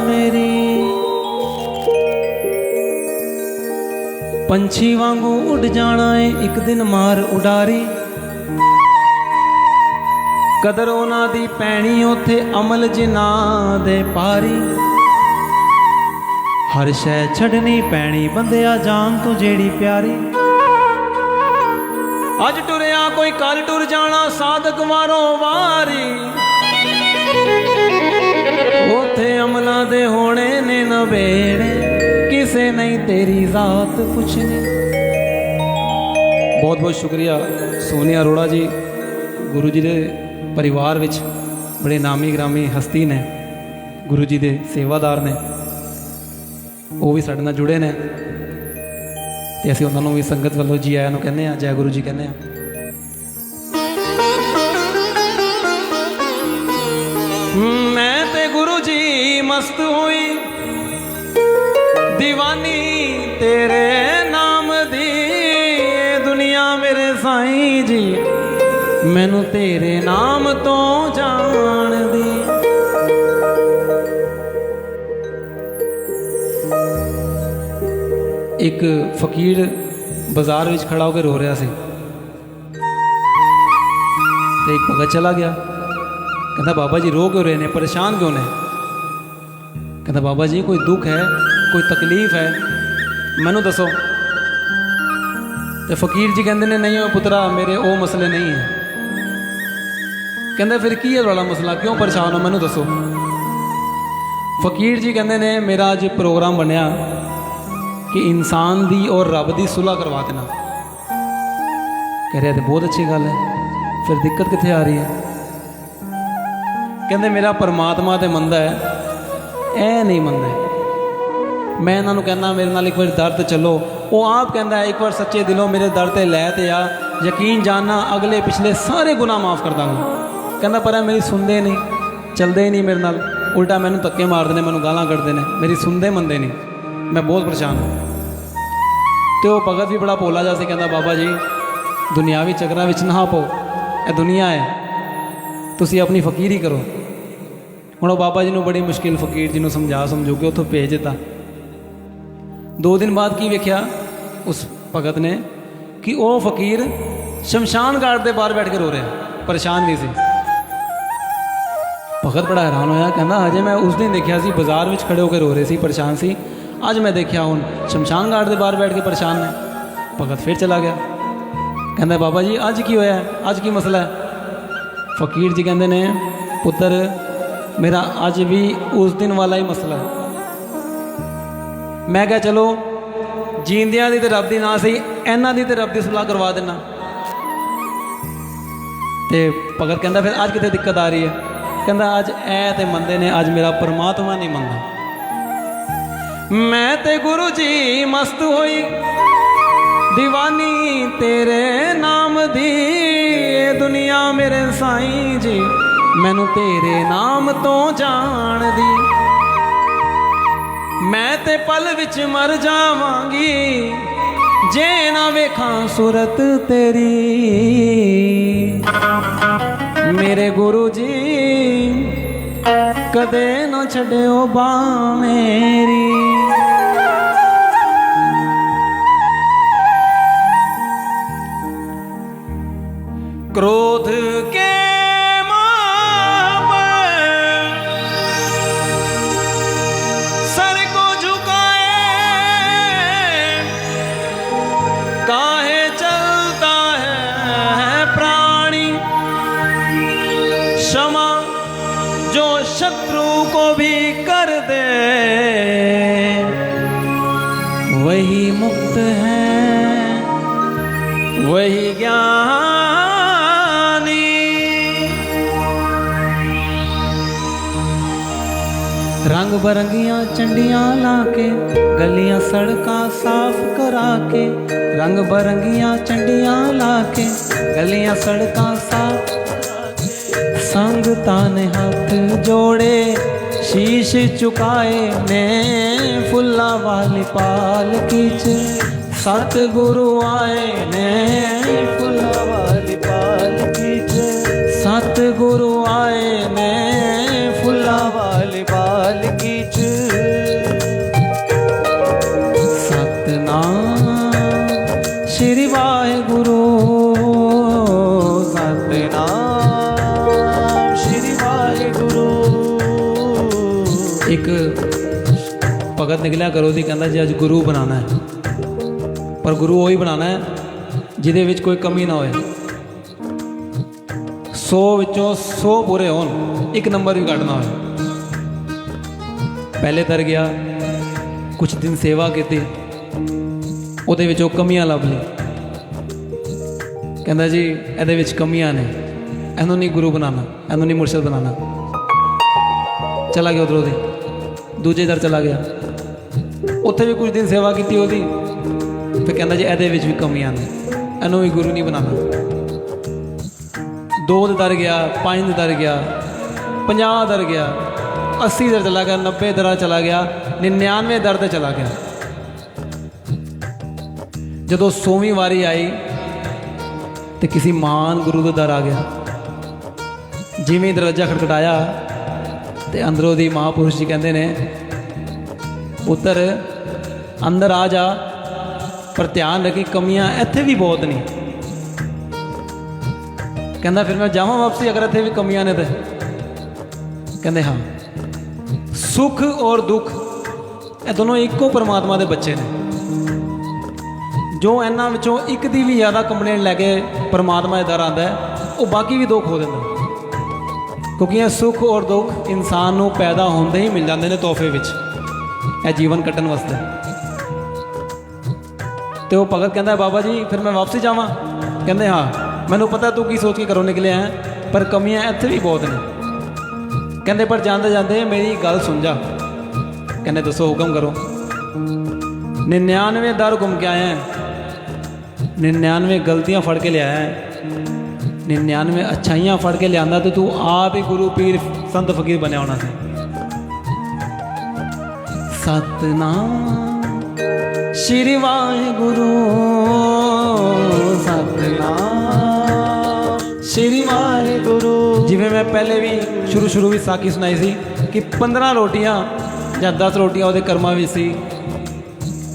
मेरी। पंछी वांगू उड़ जाना है एक दिन मार उडारी, कदर उन्हां दी पैनी उथे अमल जिन्हां दे पारी। हर शै छड़नी पैनी बंदिया जान तो जेड़ी प्यारी। अज टुरिया कोई कल टुर जाना साधक वारों वारी, उथे अमला दे होने ने नवेड़े किसे नहीं तेरी जात पुछनी। बहुत बहुत शुक्रिया सोनी अरोड़ा जी, गुरु जी दे परिवार विच बड़े नामी ग्रामी हस्ती ने, गुरु जी दे सेवादार ने, वो भी साडे नाल जुड़े ने ते असीं उन्हां नूं भी संगत वल्लों जी आयां नूं कहने आ, जय गुरु जी कहने आ। मैं ते गुरु जी मस्त हुई दीवानी तेरे नाम दी, दुनिया मेरे साईं जी मैनू तेरे नाम तो जान दी। एक फकीर बाजार विच खड़ा होकर रो रहा सी, तो एक भगत चला गया, कहता बाबा जी रो क्यों रहे ने, परेशान क्यों ने? कहता बाबा जी कोई दुख है, कोई तकलीफ है, मैनू दसो। तो फकीर जी कहते ने नहीं पुत्रा मेरे वो मसले नहीं है। कहते फिर की है बड़ा मसला, क्यों परेशान हो, मैनू दसो। फकीर जी कहते ने मेरा अज प्रोग्राम बनया कि इंसान दी और रब दी सुलह करवा देना। कह रहे तो बहुत अच्छी गल है, फिर दिक्कत कितने आ रही है? कहते मेरा परमात्मा तो मनदा है, ऐ नहीं मनदा। मैं इन्हों कहना मेरे नाल एक बार दर ते चलो, वो आप कहता है एक बार सच्चे दिलों मेरे दर ते लै ते आ, यकीन जानना अगले पिछले सारे गुनाह माफ़ कर दांगा। कहता पर मेरी सुनते नहीं, चलते ही नहीं मेरे नाल, उल्टा मैनू धक्के मारते हैं, मैनू गालां कढ़ते हैं, मेरी सुनते मनते नहीं, मैं बहुत परेशान हूँ। तो वो भगत भी बड़ा भोला जा सी, कहता बाबा जी दुनियावी चक्रां विच ना पो, ये दुनिया है, तुसी अपनी फकीरी करो। हुण बाबा जी ने बड़ी मुश्किल फकीर जी ने समझा समझो के उतों भेज दिता। 2 दिन बाद की वेख्या उस भगत ने कि वो फकीर शमशान घाट के बाहर बैठ के रो रहा, परेशान भी सी। भगत बड़ा हैरान होया, कहना अजे मैं उस दिन देखा सी बाजार में खड़े होकर रो रहे सी, परेशान सी, अज मैं देखा हूँ शमशान घाट के बाहर बैठ के परेशान है। भगत फिर चला गया, कहता बाबा जी अज की होया, अज की मसला है? फकीर जी कहते ने पुत्र मेरा अज भी उस दिन वाला ही मसला है। मैं क्या चलो जींदियां दी ते रब दी ना सही, इन्हां दी ते रब दी सुलह करवा देना। ते भगत कहता फिर अज कितने दिक्कत आ रही है? कहता अज ऐ ते मंदे ने, अज मेरा परमात्मा नहीं मनदा। मैं ते गुरु जी मस्त होई दीवानी तेरे नाम दी, दुनिया मेरे साईं जी मैनू तेरे नाम तो जान दी। मैं ते पल विच मर जावांगी जे ना वेखां सूरत तेरी। मेरे गुरु जी कदे ना छड्डियो बाह मेरी। क्रोध के सर को झुकाए काहे चलता है प्राणी। क्षमा जो शत्रु को भी कर दे वही मुक्त है, वही ज्ञानी। रंग बरंगियां चंडियां लाके गलियां सड़कां साफ करा के, रंग बरंगियां चंडियां लाके गलियां सड़कां साफ। संगतां ने हाथ जोड़े शीश चुकाए ने फुल्ला वाली पालकी च। सतगुरु आए ने श्री वाहिगुरु सतनाम श्री वाहिगुरु। एक भगत निकलिया घरों दी, कहता जी अज गुरु बनाना है, पर गुरु वही बनाना है जिहदे विच कोई कमी ना होए। 100 विचों 100 पूरे होन, एक नंबर भी घट ना होए। पहले तर गया, कुछ दिन सेवा की, ਉਹਦੇ ਵਿੱਚੋਂ ਕਮੀਆਂ ਲੱਭ ਲਈ। ਕਹਿੰਦਾ ਜੀ ਇਹਦੇ ਵਿੱਚ ਕਮੀਆਂ ਨੇ, ਇਹਨੂੰ ਨਹੀਂ ਗੁਰੂ ਬਣਾਉਣਾ, ਇਹਨੂੰ ਨਹੀਂ ਮੁਰਸ਼ਦ ਬਣਾਉਣਾ। ਚਲਾ ਗਿਆ ਉੱਧਰੋਂ ਦੀ, ਦੂਜੇ ਦਰ ਚਲਾ ਗਿਆ, ਉੱਥੇ ਵੀ ਕੁਝ ਦਿਨ ਸੇਵਾ ਕੀਤੀ ਉਹਦੀ। ਫਿਰ ਕਹਿੰਦਾ ਜੀ ਇਹਦੇ ਵਿੱਚ ਵੀ ਕਮੀਆਂ ਨੇ, ਇਹਨੂੰ ਵੀ ਗੁਰੂ ਨਹੀਂ ਬਣਾਉਣਾ। 2 ਦੇ ਦਰ ਗਿਆ, 5 ਦੇ ਦਰ ਗਿਆ, 50 ਦਰ ਗਿਆ, 80 ਦਰ ਚਲਾ ਗਿਆ, 90 ਦਰ ਚਲਾ ਗਿਆ, 99 ਦਰ ਤੇ ਚਲਾ ਗਿਆ। ਜਦੋਂ 100ਵੀਂ ਵਾਰੀ ਆਈ ਤੇ ਕਿਸੇ ਮਹਾਨ ਗੁਰੂ ਦਾ ਦਰ ਆ ਗਿਆ। ਜਿਵੇਂ ਦਰਵਾਜ਼ਾ ਖੜਖੜਾਇਆ ਤੇ ਅੰਦਰੋਂ ਦੀ ਮਹਾਂਪੁਰਸ਼ ਜੀ ਕਹਿੰਦੇ ਨੇ, ਪੁੱਤਰ ਅੰਦਰ ਆ ਜਾ, ਪਰ ਧਿਆਨ ਰੱਖੀ ਕਮੀਆਂ ਇੱਥੇ ਵੀ ਬਹੁਤ ਨੇ। ਕਹਿੰਦਾ ਫਿਰ ਮੈਂ ਜਾਵਾਂ ਵਾਪਸੀ ਅਗਰ ਇੱਥੇ ਵੀ ਕਮੀਆਂ ਨੇ ਤੇ? ਕਹਿੰਦੇ ਹਾਂ। ਸੁੱਖ ਔਰ ਦੁੱਖ ਇਹ ਦੋਨੋਂ ਇੱਕੋ ਪਰਮਾਤਮਾ ਦੇ ਬੱਚੇ ਨੇ। ਜੋ ਇਹਨਾਂ ਵਿੱਚੋਂ ਇੱਕ ਦੀ ਵੀ ਜ਼ਿਆਦਾ ਕੰਪਲੇਂਟ ਲੈ ਕੇ ਪਰਮਾਤਮਾ ਦੇ ਦਰ ਆਉਂਦਾ ਹੈ, ਉਹ ਬਾਕੀ ਵੀ ਦੁੱਖ ਖੋ ਦਿੰਦਾ। ਕਿਉਂਕਿ ਇਹ ਸੁੱਖ ਔਰ ਦੁੱਖ ਇਨਸਾਨ ਨੂੰ ਪੈਦਾ ਹੁੰਦੇ ਹੀ ਮਿਲ ਜਾਂਦੇ ਨੇ ਤੋਹਫੇ ਵਿੱਚ, ਇਹ ਜੀਵਨ ਕੱਟਣ ਵਾਸਤੇ। ਤੇ ਉਹ ਭਗਤ ਕਹਿੰਦਾ ਬਾਬਾ ਜੀ ਫਿਰ ਮੈਂ ਵਾਪਸੀ ਜਾਵਾਂ? ਕਹਿੰਦੇ ਹਾਂ, ਮੈਨੂੰ ਪਤਾ ਤੂੰ ਕੀ ਸੋਚ ਕੇ ਘਰੋਂ ਨਿਕਲਿਆ ਹੈ, ਪਰ ਕਮੀਆਂ ਇੱਥੇ ਵੀ ਬਹੁਤ ਨੇ। ਕਹਿੰਦੇ ਪਰ ਜਾਂਦੇ ਜਾਂਦੇ ਮੇਰੀ ਗੱਲ ਸੁਣ ਜਾ। ਕਹਿੰਦੇ ਦੱਸੋ, ਹੁਕਮ ਕਰੋ। 99 ਦਰ ਘੁੰਮ ਕੇ ਆਇਆ, 99 ਗਲਤੀਆਂ ਫੜ ਕੇ ਲਿਆਇਆ ਹੈ, 99 ਅੱਛਾਈਆਂ ਫੜ ਕੇ ਲਿਆਂਦਾ ਤੇ ਤੂੰ ਆਪ ਹੀ ਗੁਰੂ ਪੀਰ ਸੰਤ ਫਕੀਰ ਬਣਿਆ ਹੋਣਾ ਸੀ। ਸਤਨਾਮ ਸ਼੍ਰੀ ਵਾਹਿਗੁਰੂ ਸਤਨਾਮ ਸ਼੍ਰੀ ਵਾਹਿਗੁਰੂ। ਜਿਵੇਂ ਮੈਂ ਪਹਿਲੇ ਵੀ ਸ਼ੁਰੂ ਵਿੱਚ ਸਾਖੀ ਸੁਣਾਈ ਸੀ ਕਿ 15 ਰੋਟੀਆਂ ਜਾਂ 10 ਰੋਟੀਆਂ ਉਹਦੇ ਕਰਮਾਂ ਵਿੱਚ ਸੀ,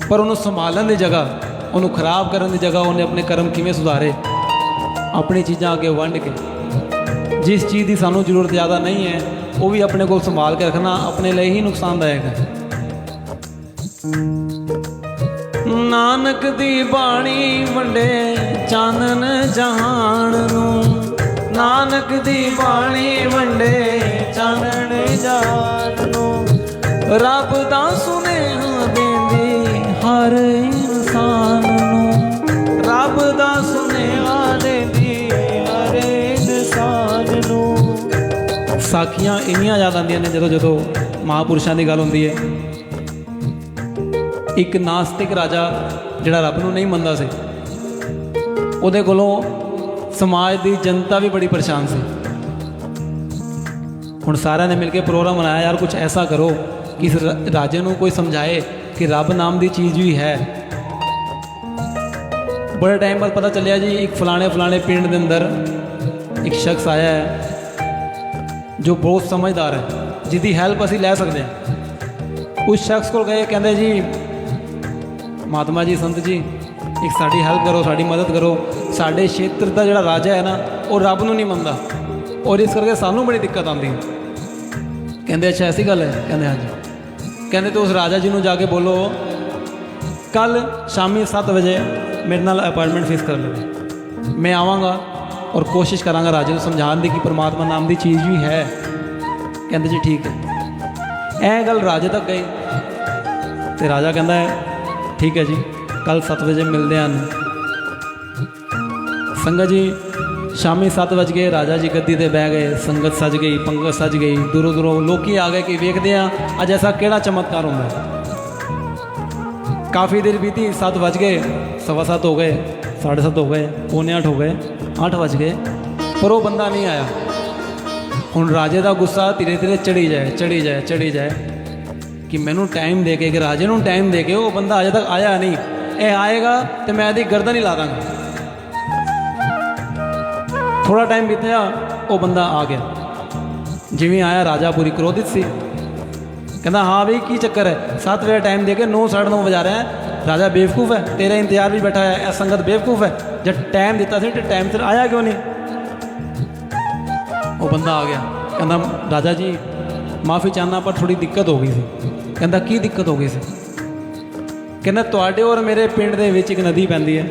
ਪਰ ਉਹਨੂੰ ਸੰਭਾਲਣ ਦੀ ਜਗ੍ਹਾ, ਉਹਨੂੰ ਖਰਾਬ ਕਰਨ ਦੀ ਜਗ੍ਹਾ ਉਹਨੇ ਆਪਣੇ ਕਰਮ ਕਿਵੇਂ ਸੁਧਾਰੇ, ਆਪਣੀ ਚੀਜ਼ਾਂ ਅੱਗੇ ਵੰਡ ਕੇ। ਜਿਸ ਚੀਜ਼ ਦੀ ਸਾਨੂੰ ਜ਼ਰੂਰਤ ਜ਼ਿਆਦਾ ਨਹੀਂ ਹੈ ਉਹ ਵੀ ਆਪਣੇ ਕੋਲ ਸੰਭਾਲ ਕੇ ਰੱਖਣਾ ਆਪਣੇ ਲਈ ਹੀ ਨੁਕਸਾਨਦਾਇਕ ਹੈ। ਨਾਨਕ ਦੀ ਬਾਣੀ ਵੰਡੇ ਚਾਨਣ ਜਹਾਨ ਨੂੰ, ਨਾਨਕ ਦੀ ਬਾਣੀ ਵੰਡੇ ਚਾਨਣ ਜਹਾਨ ਨੂੰ, ਰੱਬ ਦਾ ਸੁਨੇਹਾ ਦਿੰਦੀ ਹਰ ਇਨਸਾਨ ਨੂੰ, ਰੱਬ ਦਾ ਸੁਨੇਹਾ ਦਿੰਦੀ ਹਰ ਇਨਸਾਨ ਨੂੰ। ਸਾਖੀਆਂ ਇੰਨੀਆਂ ਯਾਦ ਆਉਂਦੀਆਂ ਨੇ ਜਦੋਂ ਮਹਾਂਪੁਰਸ਼ਾਂ ਦੀ ਗੱਲ ਹੁੰਦੀ ਹੈ। ਇੱਕ ਨਾਸਤਿਕ ਰਾਜਾ ਜਿਹੜਾ ਰੱਬ ਨੂੰ ਨਹੀਂ ਮੰਨਦਾ ਸੀ, ਉਹਦੇ ਕੋਲੋਂ ਸਮਾਜ ਦੀ ਜਨਤਾ ਵੀ ਬੜੀ ਪਰੇਸ਼ਾਨ ਸੀ। ਹੁਣ ਸਾਰਿਆਂ ਨੇ ਮਿਲ ਕੇ ਪ੍ਰੋਗਰਾਮ ਬਣਾਇਆ, ਯਾਰ ਕੁਝ ਐਸਾ ਕਰੋ ਕਿ ਇਸ ਰਾਜੇ ਨੂੰ ਕੋਈ ਸਮਝਾਏ ਕਿ ਰੱਬ ਨਾਮ ਦੀ ਚੀਜ਼ ਵੀ ਹੈ। ਬੜੇ ਟਾਈਮ ਬਾਅਦ ਪਤਾ ਚੱਲਿਆ ਜੀ ਇੱਕ ਫਲਾਣੇ ਪਿੰਡ ਦੇ ਅੰਦਰ ਇੱਕ ਸ਼ਖਸ ਆਇਆ ਹੈ ਜੋ ਬਹੁਤ ਸਮਝਦਾਰ ਹੈ, ਜਿਹਦੀ ਹੈਲਪ ਅਸੀਂ ਲੈ ਸਕਦੇ ਹਾਂ। ਉਸ ਸ਼ਖਸ ਕੋਲ ਗਏ, ਕਹਿੰਦੇ ਜੀ ਮਹਾਤਮਾ ਜੀ, ਸੰਤ ਜੀ, ਇੱਕ ਸਾਡੀ ਹੈਲਪ ਕਰੋ, ਸਾਡੀ ਮਦਦ ਕਰੋ। ਸਾਡੇ ਖੇਤਰ ਦਾ ਜਿਹੜਾ ਰਾਜਾ ਹੈ ਨਾ, ਉਹ ਰੱਬ ਨੂੰ ਨਹੀਂ ਮੰਨਦਾ ਔਰ ਇਸ ਕਰਕੇ ਸਾਨੂੰ ਬੜੀ ਦਿੱਕਤ ਆਉਂਦੀ ਹੈ। ਕਹਿੰਦੇ ਅੱਛਾ ਐਸੀ ਗੱਲ ਹੈ? ਕਹਿੰਦੇ ਹਾਂਜੀ। ਕਹਿੰਦੇ तो उस राजा जी ਨੂੰ ਜਾ ਕੇ ਬੋਲੋ ਕੱਲ ਸ਼ਾਮੀ 7 ਵਜੇ ਮੇਰੇ ਨਾਲ ਅਪਾਇੰਟਮੈਂਟ ਫਿਕਸ ਕਰ ਲਵੇ, ਮੈਂ ਆਵਾਂਗਾ ਔਰ ਕੋਸ਼ਿਸ਼ ਕਰਾਂਗਾ ਰਾਜੇ ਨੂੰ ਸਮਝਾਉਣ ਦੀ ਕਿ ਪਰਮਾਤਮਾ ਨਾਮ ਦੀ ਚੀਜ਼ ਵੀ ਹੈ। ਕਹਿੰਦੇ ਜੀ ਠੀਕ ਹੈ। ਇਹ ਗੱਲ ਰਾਜੇ ਤੱਕ ਗਈ ਤੇ ਰਾਜਾ ਕਹਿੰਦਾ ਹੈ ਠੀਕ ਹੈ ਜੀ, ਕੱਲ 7 ਵਜੇ ਮਿਲਦੇ ਹਨ। ਸੰਗਤ ਜੀ ਸ਼ਾਮੀ 7 ਵਜ ਗਏ, ਰਾਜਾ ਜੀ ਗੱਦੀ ਤੇ ਬਹਿ ਗਏ, ਸੰਗਤ ਸਜ ਗਈ, ਪੰਗਤ ਸਜ ਗਈ, ਦੂਰੋਂ ਦੂਰੋਂ ਲੋਕੀ ਆ ਗਏ ਕਿ ਵੇਖਦੇ ਆ ਅੱਜ ਐਸਾ ਕਿਹੜਾ ਚਮਤਕਾਰ ਹੁੰਦਾ ਹੈ। ਕਾਫੀ ਦੇਰ ਬੀਤੀ, 7 ਵਜ ਗਏ, 7:15 ਹੋ ਗਏ, 7:30 ਹੋ ਗਏ, 7:45 ਹੋ ਗਏ, 8 ਵਜ ਗਏ, ਪਰ ਉਹ ਬੰਦਾ ਨਹੀਂ ਆਇਆ। ਹੁਣ ਰਾਜੇ ਦਾ ਗੁੱਸਾ ਧੀਰੇ ਧੀਰੇ ਚੜੀ ਜਾਏ ਕਿ ਮੈਨੂੰ ਟਾਈਮ ਦੇ ਕੇ, ਕਿ ਰਾਜੇ ਨੂੰ ਟਾਈਮ ਦੇ ਕੇ ਉਹ ਬੰਦਾ ਅਜੇ ਤੱਕ ਆਇਆ ਨਹੀਂ, ਇਹ ਆਏਗਾ ਤੇ ਮੈਂ ਇਹਦੀ ਗਰਦਨ ਹੀ ਲਾ ਦਾਂਗਾ। ਥੋੜਾ ਟਾਈਮ ਬੀਤਿਆ, ਉਹ ਬੰਦਾ ਆ ਗਿਆ। ਜਿਵੇਂ ਆਇਆ ਰਾਜਾ ਪੂਰੀ ਕ੍ਰੋਧਿਤ ਸੀ, ਕਹਿੰਦਾ ਹਾਂ ਬਈ ਕੀ ਚੱਕਰ ਹੈ, 7 ਵਜੇ ਟਾਈਮ ਦੇ ਕੇ 9 9:30 ਵਜਾ ਰਿਹਾ राजा बेवकूफ़ है, तेरा इंतजार भी बैठा है, यह संगत बेवकूफ़ है, जब टाइम दिता सी तो टाइम से आया क्यों नहीं। वो बंदा आ गया, कहता राजा जी माफ़ी चाहना पर थोड़ी दिक्कत हो गई सी। कहता की दिक्कत हो गई सी। कहना तुहाडे और मेरे पिंड दे विच एक नदी पैंदी है,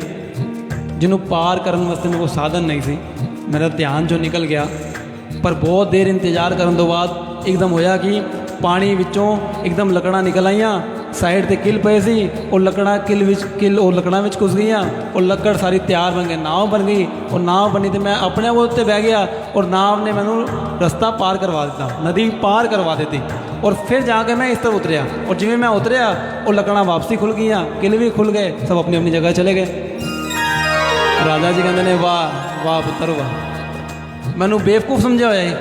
जिन्हों पार करने वास्ते मेरे को साधन नहीं सी, मेरा ध्यान जो निकल गया। पर बहुत देर इंतजार करने तो बाद एकदम होया कि पानी विचों एकदम लकड़ा निकल आईयां, साइड ते किल पे सी, और लकड़ा किल और लकड़ा विच घुस गई, और लकड़ सारी तैयार बन गई, नाव बन गई। और नाव बनी तो मैं अपने आप उत्ते बह गया, और नाव ने मैनू रास्ता पार करवा दिता, नदी पार करवा दी। और फिर जाके मैं इस तरफ उतरिया, और जिमें मैं उतरिया और लकड़ा वापसी खुल गई, किल भी खुल गए, सब अपनी अपनी जगह चले गए। राजा जी कहते हैं वाह वाह पुत्र वाह, मैनू बेवकूफ़ समझा होया,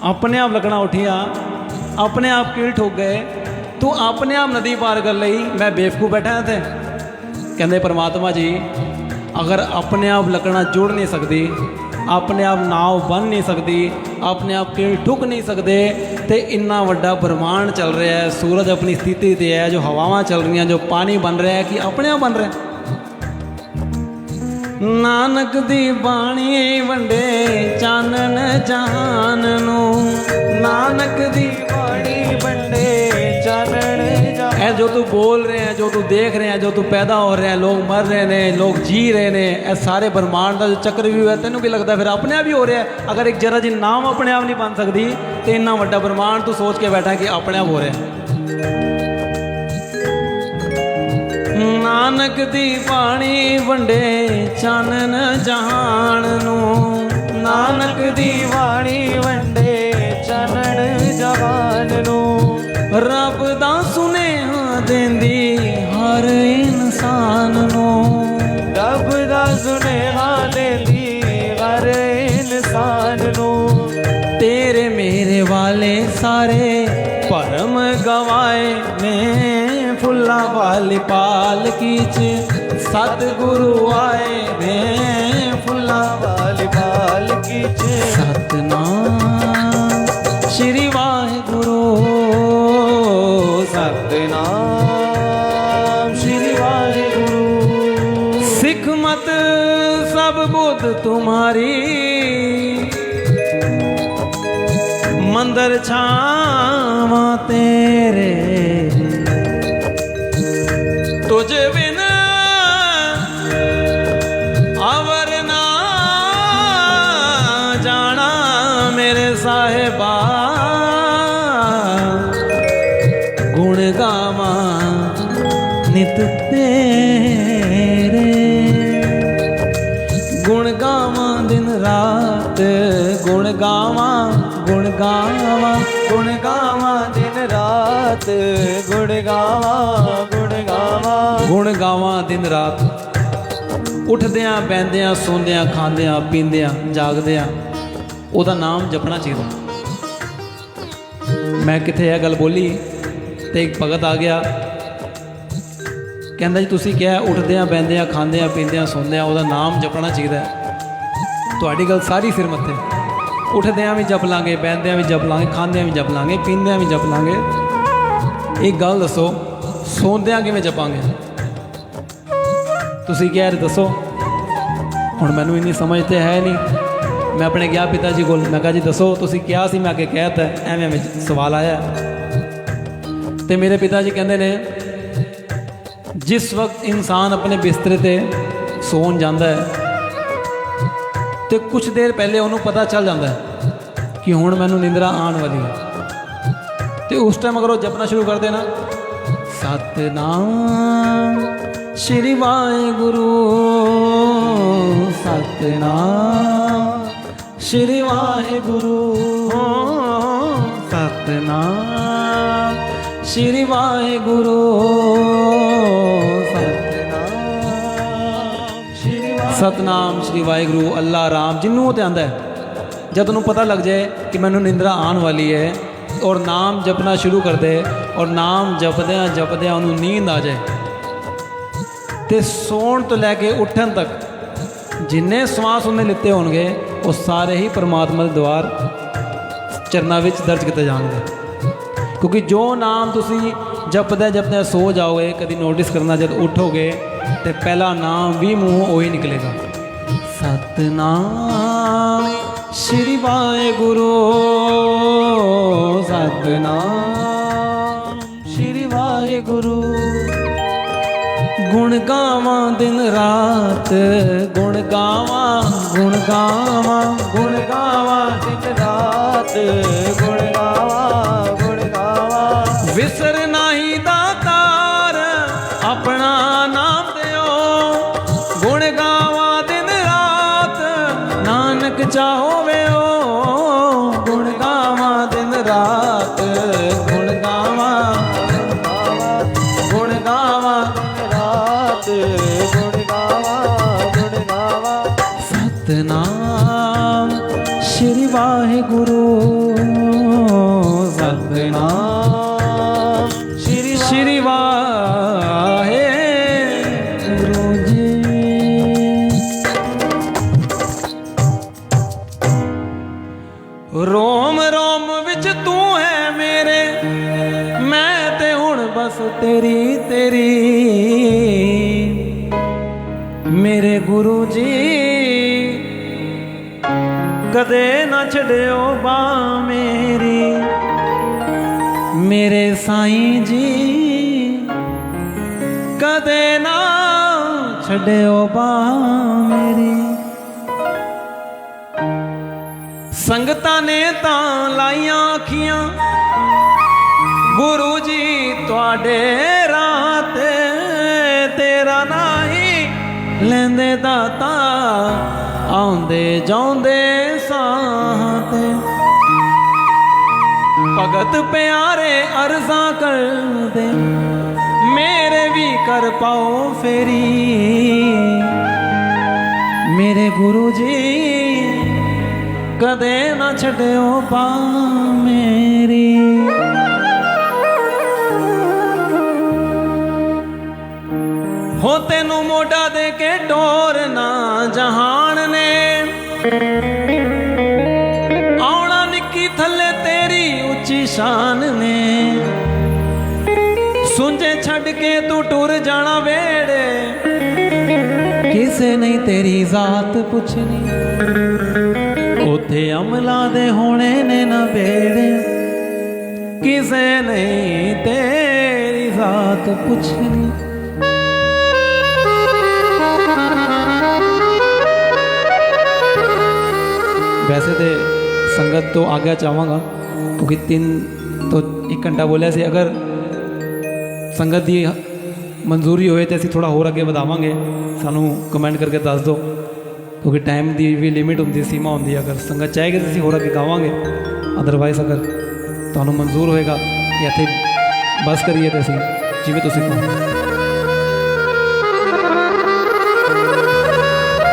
अपने आप लकड़ा उठिया, अपने आप कील ठोक गए, तू अपने आप नदी पार कर ली, मैं बेवकूफ़ बैठा थे। कहते परमात्मा जी अगर अपने आप लकड़ा जुड़ नहीं सकती, अपने आप नाव बन नहीं सकती, अपने आप कील ठुक नहीं सकते, तो इन्ना वड्डा ब्रह्मांड चल रहा है, सूरज अपनी स्थिति ते है, जो हवावां चल रही हैं, जो पानी बन रहा है, कि अपने आप बन रहा है। नानक दी बाणी वंडे चानन जहान नू, नानक दी बाणी वंडे चानन जहान। ऐ जो तू बोल रहे हैं, जो तू देख रहे हैं, जो तू पैदा हो रहे हैं, लोग मर रहे हैं, लोग जी रहे हैं, ऐ सारे ब्रह्मांड का जो चक्र भी है, तेनों भी लगता है फिर अपने आप ही हो रहा है। अगर एक जरा जी नाम अपने आप नहीं बन सकती, तो इन्ना वड्डा ब्रह्मांड तू सोच के बैठा कि अपने आप हो रहा है। नानक दी बाणी वंडे चानन जहान नू, नानक दी बाणी वंडे चानन जहान नू। रब दा सुनेहा देंदी हर इंसान नू, रब दा सुनेहा देंदी हर इंसान नू। तेरे मेरे वाले सारे भरम गवाए ने, फुल्ला वाली पालकी च सतगुरु आए ने, फुल्ला वाली पालकी च सतनाम श्री वाहिगुरु, सतनाम श्री वाहिगुरु। सिख मत सब बुद्ध तुम्हारी, मंदिर छावा तेरे, तुझे बिन अवर ना जाना मेरे साहिबा, गुण गावा नित तेरे, गुण गावा दिन रात, गुण गावा गुण गावा, गुण गावा दिन रात, गुण गावा गुण गावा, गुण गावा दिन रात। उठद्या बहद्या सोंद्या खांद्या पींद्या जागद्या ਉਹਦਾ नाम जपना चाहिए। मैं किथे यह गल बोली तो एक भगत आ गया, कहता जी तुसी क्या उठद्या बहद्या खांद्या पींद्या सोंद्या ਉਹਦਾ नाम जपना चाहिए। ਤੁਹਾਡੀ गल सारी सिर मत्थे, उठद्या भी जप लांगे, बहद्या भी जप लांगे, खांद्या भी जप लांगे, पींद्या भी जप लांगे। एक गल दसो सोंद्या किवें जपांगे? तुसी क्या दसो? हुण मैनूं इन्नी समझ तो है नहीं। मैं अपने गया पिता जी को, मैं कहा जी दसो तुसी क्या सी, मैं आगे कहता एवें एवें सवाल आया। तो मेरे पिता जी कहते ने जिस वक्त इंसान अपने बिस्तरे ते सोन जाता है तो कुछ देर पहले उन्होंने पता चल जाता है कि हुण मैनूं निंद्रा आने वाली है। तो उस टाइम अगर वो जपना शुरू कर देना सतनाम श्री वाहिगुरु, सतनाम श्री वाहिगुरु, सतनाम श्री वाहिगुरु, सतनाम श्री वाहिगुरु। अल्लाह राम जिन्हों वो आंदा है, जब उन्होंने पता लग जाए कि मैनू निंद्रा आने वाली है और नाम जपना शुरू कर दे, और नाम जपद्या जपद्या उन्होंने नींद आ जाए, तो सौण तो लैके उठन तक जिन्ने श्वास उन्हें लिते होंगे वो सारे ही परमात्मा के द्वार चरना विच दर्ज किए जाएंगे। क्योंकि जो नाम तुसी जपदे जपदे सो जाओगे, कभी नोटिस करना जब उठोगे तो पहला नाम भी मुँह वही निकलेगा, सतनाम श्री वाहेगुरु, सतनाम श्री वाहेगुरु। गुण गावा दिन रात, गुण गावा, गुण गावा, गुण गावा दिन रात, गुण गावा, गुण गावा। विसर नाही दातार अपना नाम दियो, गुण गावा दिन रात नानक चाहो वे ओ, गुण गावा दिन रात, गुण गावा, गुण गावा दिन रात, गुण गावा, गुण गावा। सतनाम श्री वाहेगुरु, सतनाम श्री वाहेगुरु जी। रोम रोम विच तू है मेरे, मैं ते हुण बस तेरी तेरी, मेरे गुरु जी कदे ना छड़ियो बां मेरी, मेरे साईं जी कदे ना छड़ियो बां मेरी। संगतां ने तां लाइयां अखियां गुरु जी तुहाडे राह ते, तेरा नाही लेंदे दाता आउंदे जाउंदे साह ते। भगत प्यारे अर्ज़ां कर दे, मेरे भी कर पाओ फेरी, मेरे गुरु जी कदे ना छड़ियो बां मेरी। हो तेनू मोढ़ा दे के टोरना जहान ने, आउणा निक्की थले तेरी उच्ची शान ने, सुंझे छड़ के तू टुर जाना वेड़े, किसे नहीं तेरी जात पुछनी, उथे अमला दे होने ने न बेड़े, किसे नहीं तेरी जात पुछनी। वैसे तो संगत तो आगे चाहवागा क्योंकि 3 तो 1 घंटा बोलिया से, अगर संगत की मंजूरी होए तो असीं थोड़ा होर अगे वधावांगे, सानू कमेंट करके दस दो क्योंकि टाइम की भी लिमिट होंगी, सीमा होंगी। अगर संगत चाहेगी तो असीं होर अगे गावांगे, अदरवाइज अगर तुहानू मंजूर होएगा कि इत्थे बस करिए तो असीं जिवें तुसीं कहो।